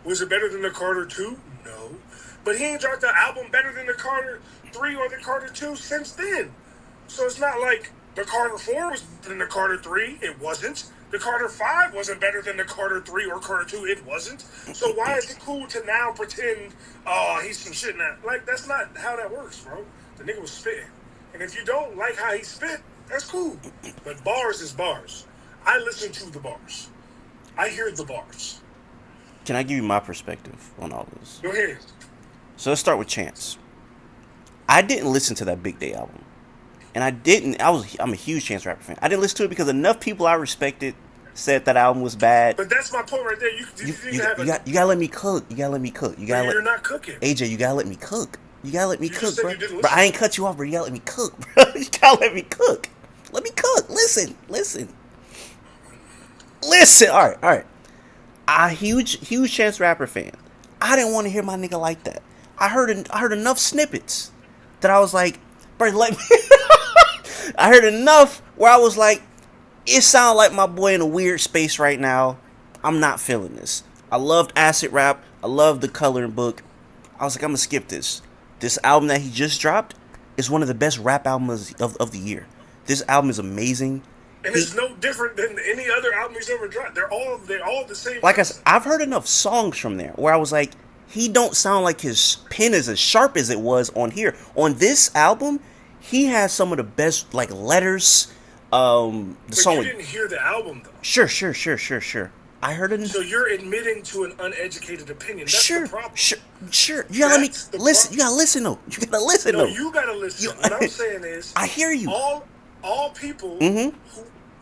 Was it better than the Carter 2? No. But he ain't dropped the album better than the Carter 3 or the Carter 2 since then. So it's not like the Carter 4 was better than the Carter 3. It wasn't. The Carter 5 wasn't better than the Carter 3 or Carter 2. It wasn't. So why is it cool to now pretend, oh, he's some shit now? Like, that's not how that works, bro. The nigga was spitting. And if you don't like how he spit, that's cool. But bars is bars. I listen to the bars. I hear the bars. Can I give you my perspective on all this? Go ahead. So let's start with Chance. I didn't listen to that Big Day album, and I didn't. I'm a huge Chance Rapper fan. I didn't listen to it because enough people I respected said that album was bad. But that's my point right there. You gotta let me cook. You gotta let me cook. You're not cooking. AJ, you gotta let me cook. You gotta let me cook, bro. Bro, I ain't cut you off, bro. You gotta let me cook, bro. You gotta let me cook. Let me cook. Listen. All right. I huge Chance Rapper fan. I didn't want to hear my nigga like that. I heard enough snippets that I was like, bro, let me. I heard enough where I was like, it sounds like my boy in a weird space right now. I'm not feeling this. I loved acid rap. I loved the coloring book. I was like, I'm gonna skip this. This album that he just dropped is one of the best rap albums of the year. This album is amazing. And it's no different than any other album he's ever dropped. They're all the same. Like I said, I've heard enough songs from there where I was like, he don't sound like his pen is as sharp as it was on here. On this album, he has some of the best like letters. The but song you didn't hear the album though. Sure. I heard it. So you're admitting to an uneducated opinion. That's the problem. Sure. You gotta let me listen. You gotta listen though. You gotta listen though. No, you gotta listen. What I'm saying is, I hear you. All people who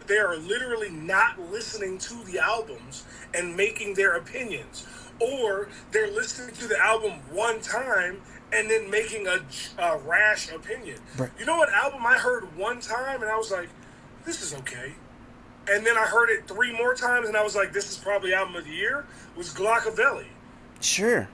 they are literally not listening to the albums and making their opinions, or they're listening to the album one time and then making a rash opinion. Right. You know what album I heard one time and I was like, this is okay. And then I heard it 3 more times and I was like, this is probably album of the year, was Glockavelli. Sure.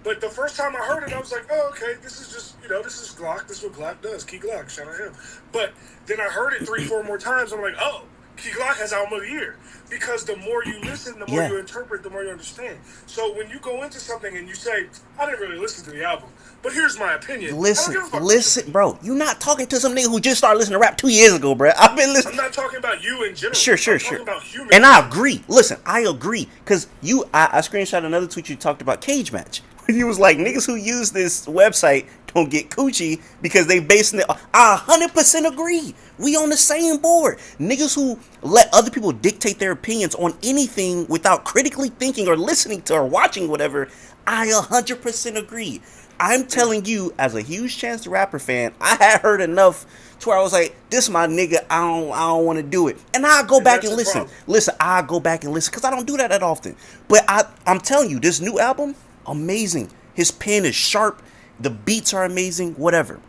But the first time I heard it, I was like, oh, okay, this is just, this is Glock. This is what Glock does. Key Glock, shout out him. But then I heard it 3, 4 more times. I'm like, oh, Key Glock has album of the year. Because the more you listen, the more you interpret, the more you understand. So when you go into something and you say, I didn't really listen to the album, but here's my opinion. Listen, bro. You're not talking to some nigga who just started listening to rap 2 years ago, bro. I've been listening. I'm not talking about you in general. Sure. I'm talking about humans. And I agree. Listen, I agree. Because I screenshot another tweet you talked about Cage Match. He was like, niggas who use this website don't get coochie because they basing it. I 100% agree. We on the same board. Niggas who let other people dictate their opinions on anything without critically thinking or listening to or watching whatever, I 100% agree. I'm telling you, as a huge Chance the Rapper fan, I had heard enough to where I was like, this my nigga, I don't want to do it. And I'll go back and listen. I'll go back and listen because I don't do that often. But I'm telling you, this new album, amazing. His pen is sharp. The beats are amazing. Whatever.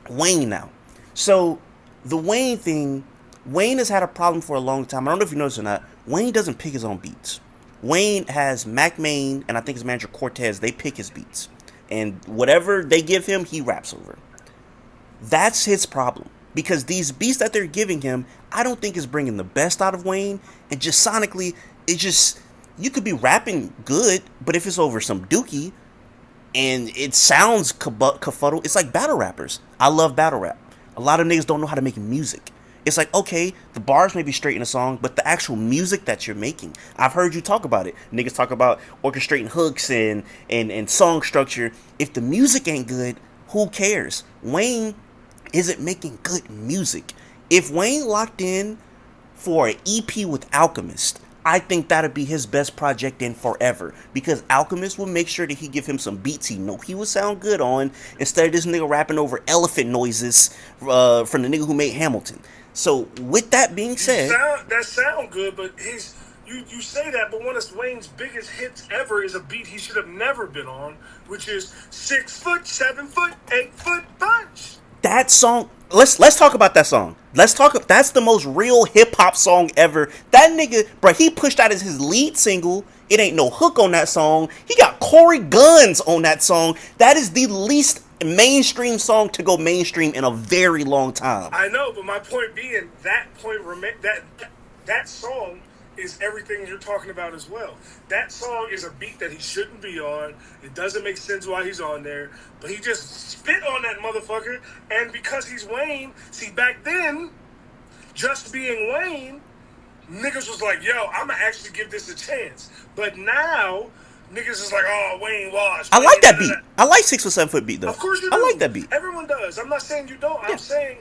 Wayne now. So the Wayne thing, Wayne has had a problem for a long time. I don't know if you noticed or not. Wayne doesn't pick his own beats. Wayne has Mac Main and I think his manager Cortez. They pick his beats. And whatever they give him, he raps over. That's his problem. Because these beats that they're giving him, I don't think is bringing the best out of Wayne. And just sonically, it just... You could be rapping good, but if it's over some dookie and it sounds kafuddle, it's like battle rappers. I love battle rap. A lot of niggas don't know how to make music. It's like, okay, the bars may be straight in a song, but the actual music that you're making. I've heard you talk about it. Niggas talk about orchestrating hooks and song structure. If the music ain't good, who cares? Wayne isn't making good music. If Wayne locked in for an EP with Alchemist, I think that'd be his best project in forever. Because Alchemist will make sure that he give him some beats he know he would sound good on, instead of this nigga rapping over elephant noises from the nigga who made Hamilton. So with that being said, that sound good, but you say that, but one of Wayne's biggest hits ever is a beat he should have never been on, which is 6 foot, 7 foot, 8 foot punch. That song. Let's talk about that song. Let's talk. That's the most real hip hop song ever. That nigga, bro, he pushed out as his lead single. It ain't no hook on that song. He got Corey Guns on that song. That is the least mainstream song to go mainstream in a very long time. I know, but my point being that song is everything you're talking about as well. That song is a beat that he shouldn't be on. It doesn't make sense why he's on there, but he just spit on that motherfucker. And because he's Wayne, see, back then, just being Wayne, niggas was like, yo, I'ma actually give this a chance. But now, niggas is like, oh, Wayne Wash. I Wayne, like that da, da, beat. da. I like 6 or 7 foot beat though. Of course you do. I like that beat. Everyone does. I'm not saying you don't. Yeah. I'm saying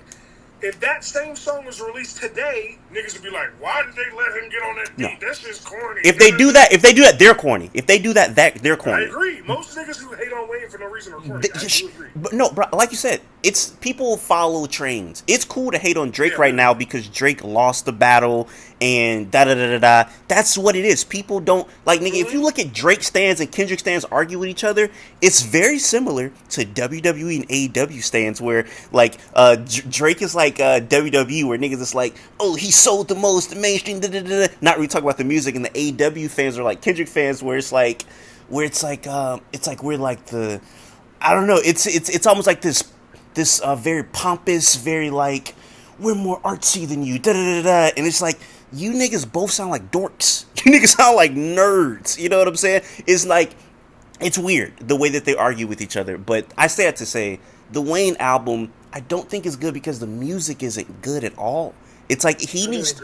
if that same song was released today, niggas would be like, why did they let him get on that beat? No. That's just corny. If they do that, they're corny. If they do that, they're I corny. agree. Most niggas who hate on Wayne for no reason are corny. I do agree. But no, bro, like you said, it's people follow trains. It's cool to hate on Drake Yeah. right now because Drake lost the battle and da da da da da. That's what it is. People don't like nigga. If you look at Drake stands and Kendrick stands argue with each other, it's very similar to WWE and AEW stands where like Drake is like WWE where niggas is like, oh, he sold the most, the mainstream, da da da da. Not really talking about the music, and the AEW fans are like Kendrick fans where it's like we're like the I don't know. It's almost like this very pompous, very like we're more artsy than you, da da da da. And it's like you niggas both sound like dorks. You niggas sound like nerds. You know what I'm saying? It's like it's weird the way that they argue with each other. But I say that to say the Wayne album I don't think is good because the music isn't good at all. It's like he needs.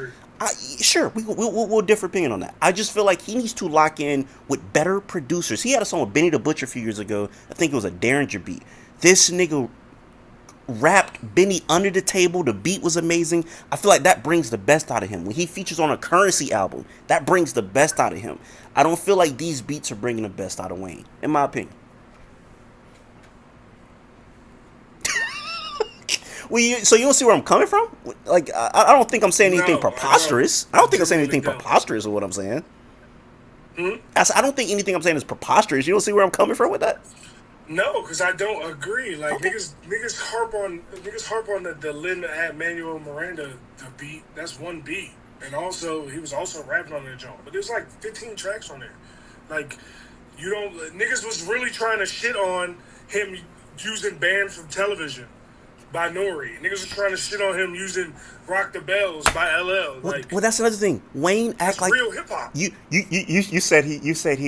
Sure, we'll differ opinion on that. I just feel like he needs to lock in with better producers. He had a song with Benny the Butcher a few years ago. I think it was a Derringer beat. This nigga rapped Benny under the table. The beat was amazing. I feel like that brings the best out of him. When he features on a Currency album, that brings the best out of him. I don't feel like these beats are bringing the best out of Wayne, in my opinion. So you don't see where I'm coming from? Like, I don't think I'm saying anything preposterous. I don't think I'm saying anything preposterous with what I'm saying. I don't think anything I'm saying is preposterous. You don't see where I'm coming from with that? No, because I don't agree. Like niggas harp on the Lin Manuel Miranda the beat. That's one beat, and also he was also rapping on that joint. But there's like 15 tracks on there. Like you don't niggas was really trying to shit on him using Banned from Television by Nori. Niggas was trying to shit on him using Rock the Bells by LL. Like, well, that's another thing. Wayne act like real hip hop. You said he you said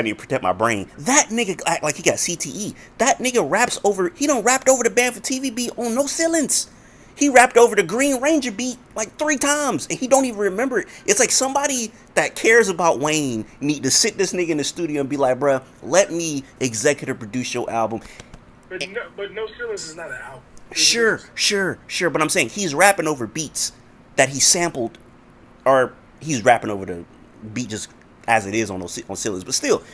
he protect my brain. That nigga act like he got CTE. That nigga raps over. He don't rapped over the Band for TV beat on No Ceilings. He rapped over the Green Ranger beat like 3 times, and he don't even remember it. It's like somebody that cares about Wayne need to sit this nigga in the studio and be like, bruh, let me executive produce your album. But No Ceilings is not an album. Sure. But I'm saying he's rapping over beats that he sampled, or he's rapping over the beat just as it is on Ceilings. But still,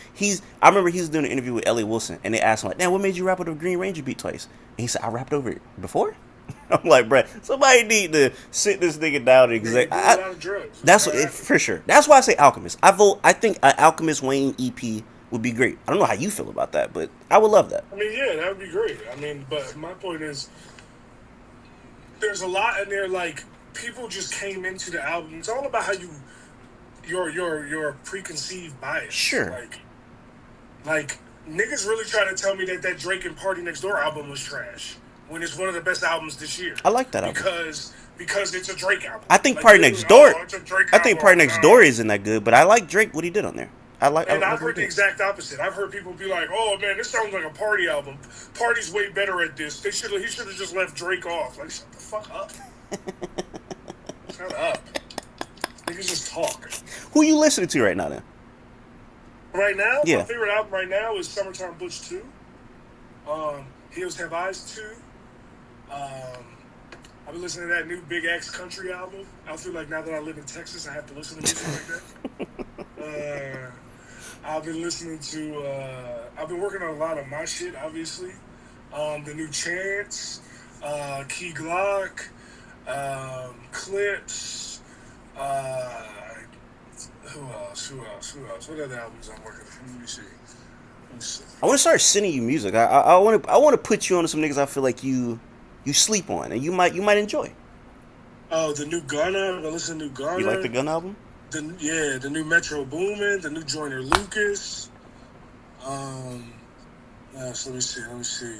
I remember he was doing an interview with Elliot Wilson, and they asked him like, "Damn, what made you rap over the Green Ranger beat twice?" And he said, "I rapped over it before." I'm like, bruh, somebody need to sit this nigga down and a lot of drugs. That's for sure. That's why I say Alchemist. I think an Alchemist Wayne EP would be great. I don't know how you feel about that, but I would love that. I mean, yeah, that would be great. I mean, but my point is, there's a lot in there. Like people just came into the album. It's all about how your preconceived bias. Sure. Like niggas really trying to tell me that Drake and Party Next Door album was trash when it's one of the best albums this year. I like that album because it's a Drake album. I think Party Next Door. I think Party Next Door isn't that good, but I like Drake what he did on there. I've heard the exact opposite. I've heard people be like, "Oh man, this sounds like a Party album. Party's way better at this. He should have just left Drake off." Like, shut the fuck up. Shut up. Niggas just talk. Who you listening to right now then? Right now, yeah. My favorite album right now is Summertime Butch 2. Hills Have Eyes 2. I've been listening to that new Big X Country album. I feel like now that I live in Texas, I have to listen to music like that. I've been listening to, I've been working on a lot of my shit, obviously. The new Chance, Key Glock, Clips, Who else? Who else? Who else? What other albums I'm working on? Let me see. Let me see. I want to start sending you music. I want to put you on to some niggas I feel like you sleep on and you might enjoy. Oh, the new Gunna. I'm gonna listen to new You like the Gunna. Gun album? The new Metro Boomin, the new Joyner Lucas. Um, so let me see. Let me see.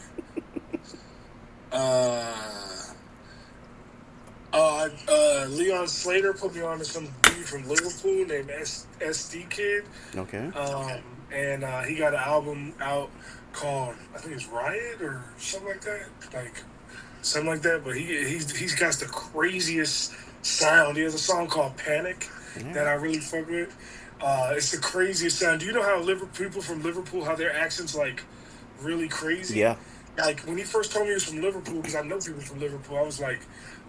Uh, Leon Slater put me on to some dude from Liverpool named SD Kid. Okay. And he got an album out called, I think it's Riot or something like that. Like something like that. But he's got the craziest sound. He has a song called Panic Yeah. that I really fuck with. It's the craziest sound. Do you know how people from Liverpool, how their accents like really crazy? Yeah. Like when he first told me he was from Liverpool, because I know people from Liverpool, I was like,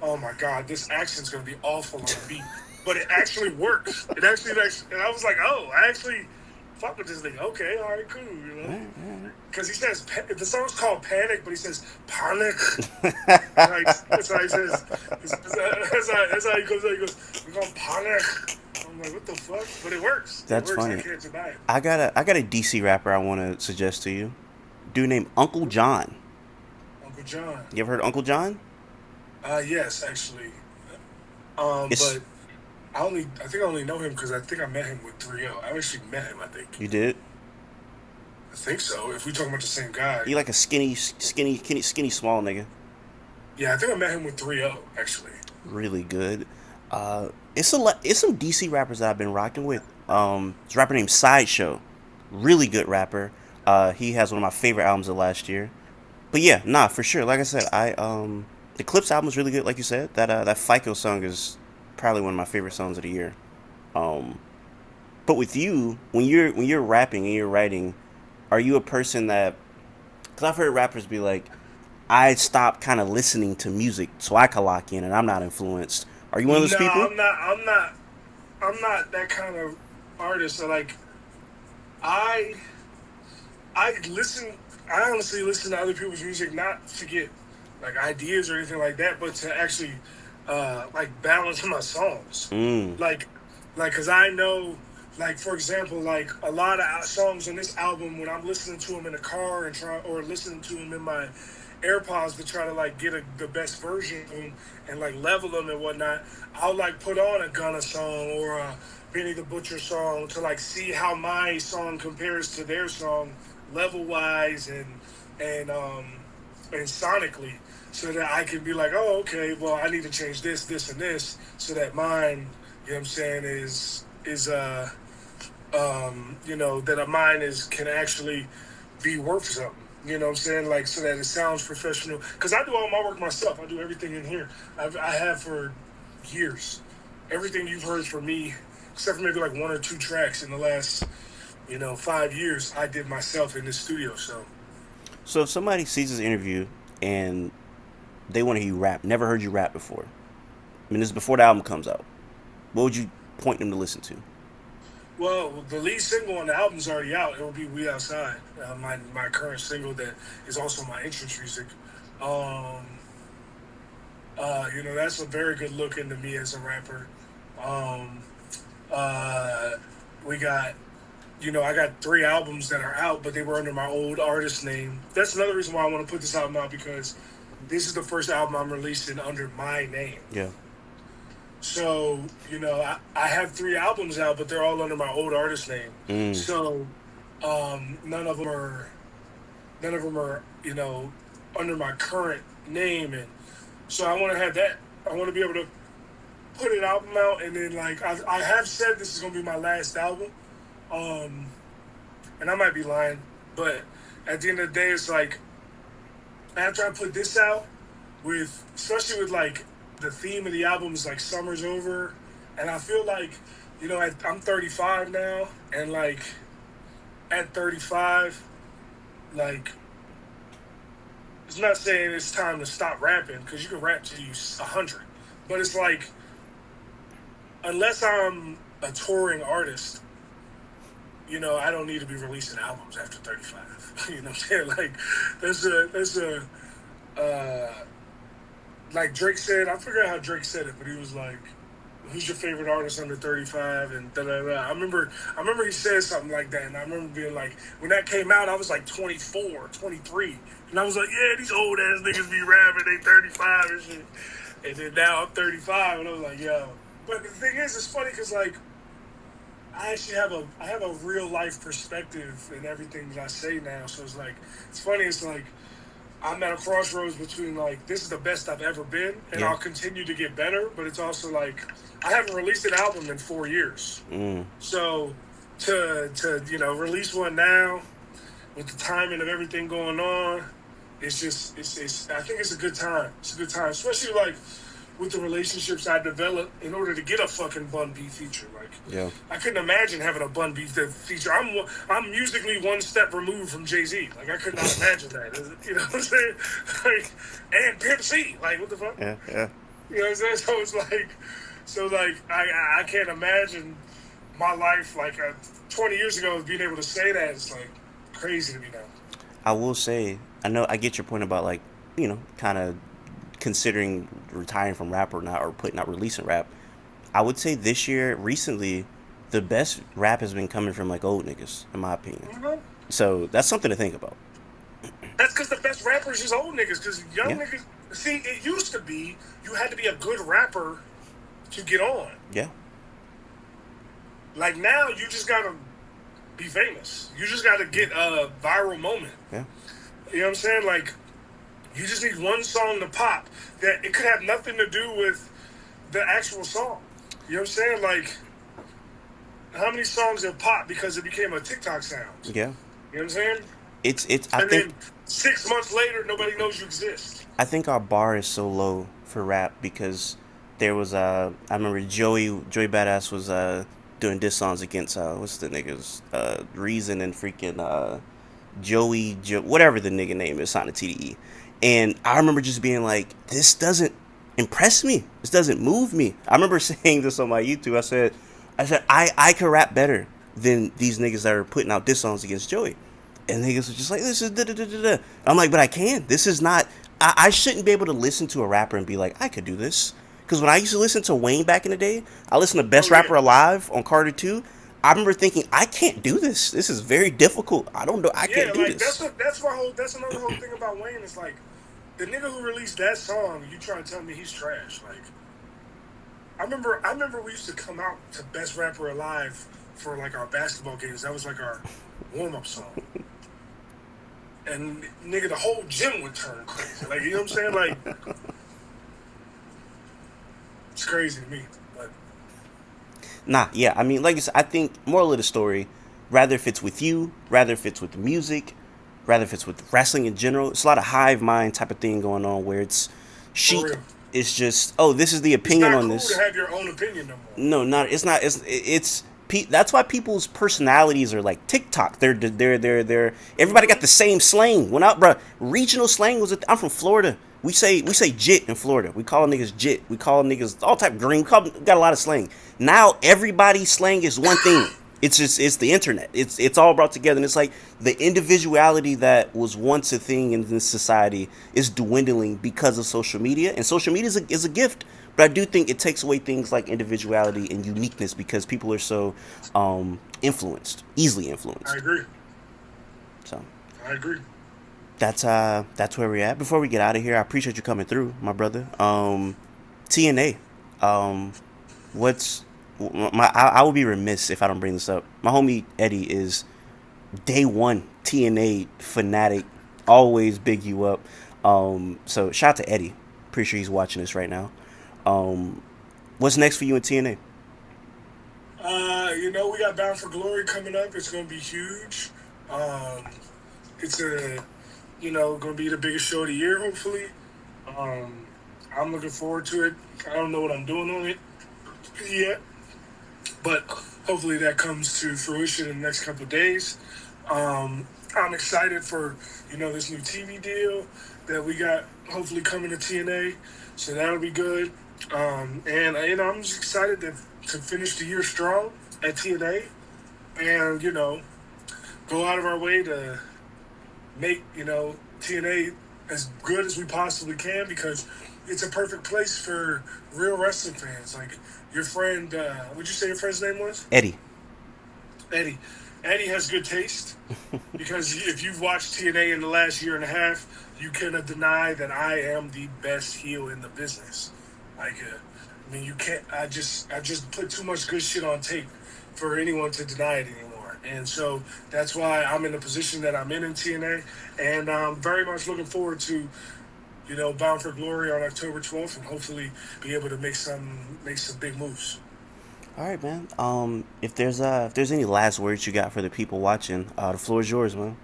oh my god, this accent's gonna be awful on a beat. But it actually works. And I was like, oh, I actually fuck with this thing. Okay, all right, cool, you know. Because he says the song's called Panic, but he says Panic. Like that's how he says. That's how he comes out. He goes, "We're going Panic." I'm like, what the fuck? But it works. It That's works. I funny. can't deny it. I got a DC rapper I want to suggest to you. Dude named Uncle John. Uncle John. You ever heard of Uncle John? Yes, actually. It's But I think I only know him because I think I met him with 3O. I actually met him. I think. you did. I think so. If we talking about the same guy. He like a skinny small nigga. Yeah, I think I met him with 3O. Actually. Really good. It's some DC rappers that I've been rocking with. This rapper named Sideshow, really good rapper. He has one of my favorite albums of last year. But yeah, nah, for sure. Like I said, the Clips album is really good. Like you said, that FICO song is probably one of my favorite songs of the year. Um, but with you, when you're rapping and you're writing, are you a person that? Because I've heard rappers be like, I stopped kind of listening to music so I can lock in and I'm not influenced. Are you one of those No, people? I'm not. I'm not. I'm not that kind of artist. So like, I I listen. I honestly listen to other people's music not to get like ideas or anything like that, but to actually like balance my songs. Mm. Like because I know, like for example, like a lot of songs on this album when I'm listening to them in the car and try or listening to them in my AirPods to try to like get the best version of them and like level them and whatnot. I'll like put on a Gunna song or a Benny the Butcher song to like see how my song compares to their song level wise and and sonically, so that I can be like, oh, okay, well, I need to change this, this, and this, so that mine, you know what I'm saying, is you know, that a mine is can actually be worth something. You know what I'm saying? Like, so that it sounds professional. Because I do all my work myself. I do everything in here. I have for years. Everything you've heard from me, except for maybe like one or two tracks in the last, 5 years, I did myself in this studio. So, So if somebody sees this interview and they want to hear you rap, never heard you rap before. I mean, this is before the album comes out. What would you point them to listen to? well, the lead single on the album's already out. It will be "We Outside," my current single that is also my entrance music. Um, that's a very good look into me as a rapper. Um, uh, we got, I got 3 albums that are out, but they were under my old artist name. That's another reason why I want to put this album out because this is the first album I'm releasing under my name. Yeah. So, I have 3 albums out, but they're all under my old artist name. Mm. So, none of them are, under my current name. And so I want to have that. I want to be able to put an album out, and then like I have said this is gonna be my last album. Um, and I might be lying, but at the end of the day, it's like after I put this out, with especially with like the theme of the album is like summer's over, and I feel like I'm 35 now, and like at 35, like it's not saying it's time to stop rapping because you can rap till you 100, but it's like unless I'm a touring artist, I don't need to be releasing albums after 35. You know what I'm saying? Like, there's a, uh, like Drake said, I forgot how Drake said it, but he was like, who's your favorite artist under 35 and da da da. I remember he said something like that, and I remember being like, when that came out, I was like 24, 23, and I was like, yeah, these old ass niggas be rapping, they 35 and shit. And then now I'm 35, and I was like, yo. But the thing is, it's funny because like I actually have a real life perspective in everything that I say now. So it's funny. It's like I'm at a crossroads between like this is the best I've ever been, and Yeah. I'll continue to get better. But it's also like I haven't released an album in 4 years, Mm. so to release one now with the timing of everything going on, it's just it's I think it's a good time. It's a good time, especially like with the relationships I developed in order to get a fucking Bun B feature. Like Yeah. I couldn't imagine having a Bun B feature. I'm musically one step removed from Jay-Z. Like I could not imagine that. You know what I'm saying? Like, and Pimp C. Like what the fuck? Yeah. Yeah. You know what I'm saying? So I can't imagine my life like 20 years ago being able to say that. It's like crazy to me now. I will say, I know I get your point about like, kind of considering retiring from rap or not, or putting out releasing rap. I would say this year, recently, the best rap has been coming from like old niggas, in my opinion. Mhm. So that's something to think about. That's because the best rappers is old niggas. Because young Yeah. niggas, see, it used to be you had to be a good rapper to get on. Yeah. Like now, you just gotta be famous. You just gotta get a viral moment. Yeah. You know what I'm saying? Like you just need one song to pop. That it could have nothing to do with the actual song. You know what I'm saying? Like how many songs have popped because it became a TikTok sound? Yeah. You know what I'm saying? It's. I And think. then 6 months later, nobody knows you exist. I think our bar is so low for rap because there was I remember Joey Badass was doing diss songs against what's the niggas Reason and freaking whatever the nigga name is on the TDE, and I remember just being like, this doesn't impress me, this doesn't move me. I remember saying this on my YouTube. I said I could rap better than these niggas that are putting out diss songs against Joey. And niggas were just like, this is da da da da da. I'm like, but I can. This is not. I shouldn't be able to listen to a rapper and be like, I could do this. Because when I used to listen to Wayne back in the day, I listened to Best Oh yeah, Rapper Alive on Carter 2. I remember thinking, I can't do this. This is very difficult. I don't know. I yeah. can't do Like this. that's another whole thing about Wayne. It's like the nigga who released that song. You trying to tell me he's trash? Like I remember we used to come out to Best Rapper Alive for like our basketball games. That was like our warm up song. And nigga, the whole gym would turn crazy. Like you know what I'm saying? Like it's crazy to me. But Nah, yeah. I mean, like I said, I think moral of the story, rather if it's with you, rather if it's with music, rather if it's with wrestling in general, it's a lot of hive mind type of thing going on where it's for sheep. real, It's just, oh, this is the it's opinion not on cool to this. have your own opinion no more. No, not it's not. That's why people's personalities are like TikTok. They're. Everybody got the same slang. When I, bro, regional slang was. I'm from Florida. We say jit in Florida. We call niggas jit. We call niggas all type of green. Got a lot of slang. Now everybody's slang is one thing. It's the internet. It's all brought together, and it's like the individuality that was once a thing in this society is dwindling because of social media. And social media is a gift, but I do think it takes away things like individuality and uniqueness because people are so influenced, easily I influenced. agree. So I agree. that's where we're at. Before we get out of here, I appreciate you coming through, my brother. TNA. Um, what's I would be remiss if I don't bring this up. My homie Eddie is day one TNA fanatic. Always big you up. So shout out to Eddie. Pretty sure he's watching this right now. Um, what's next for you in TNA? We got Bound for Glory coming up. It's gonna be huge. Um, it's gonna be the biggest show of the year, hopefully. Um, I'm looking forward to it. I don't know what I'm doing on it yet, but hopefully that comes to fruition in the next couple of days. I'm excited for this new TV deal that we got hopefully coming to TNA, so that'll be good. And I'm just excited to finish the year strong at TNA, and go out of our way to make TNA as good as we possibly can because it's a perfect place for real wrestling fans. Like your friend, what'd you say your friend's name was? Eddie. Eddie. Eddie has good taste because if you've watched TNA in the last year and a half, you cannot deny that I am the best heel in the business. Like, I mean, you can't. I just put too much good shit on tape for anyone to deny it anymore. And so that's why I'm in the position that I'm in TNA, and I'm very much looking forward to Bound for Glory on October 12th, and hopefully be able to make some big moves. All right, man. If there's any last words you got for the people watching, the floor is yours, man.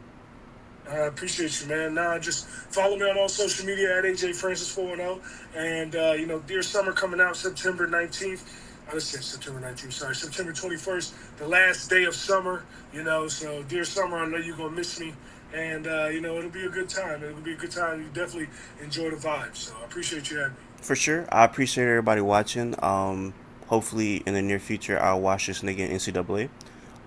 I appreciate you, man. Nah, just follow me on all social media at AJ Francis 410. And, Dear Summer coming out September 19th. I was saying September 19th, sorry, September 21st, the last day of summer, so Dear Summer, I know you're going to miss me. And, it'll be a good time. It'll be a good time. You definitely enjoy the vibe. So I appreciate you having me. For sure. I appreciate everybody watching. Hopefully in the near future I'll watch this nigga in NCAA.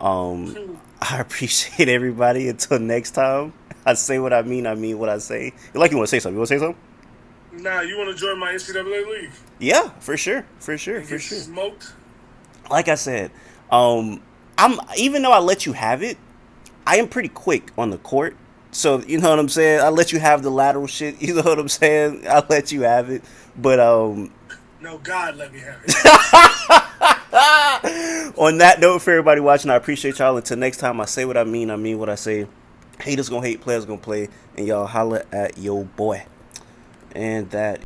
I appreciate everybody. Until next time. I say what I mean what I say. Like you want to say something. You want to say something? Nah, you want to join my NCAA league Yeah, for sure. For sure. and For get sure. smoked? Like I said, I'm even though I let you have it, I am pretty quick on the court. So you know what I'm saying? I let you have the lateral shit. You know what I'm saying? I let you have it. But No, God let me have it. on that note, for everybody watching, I appreciate y'all. Until next time, I mean what I say. Haters gonna hate, players gonna play, and y'all holla at yo boy. And that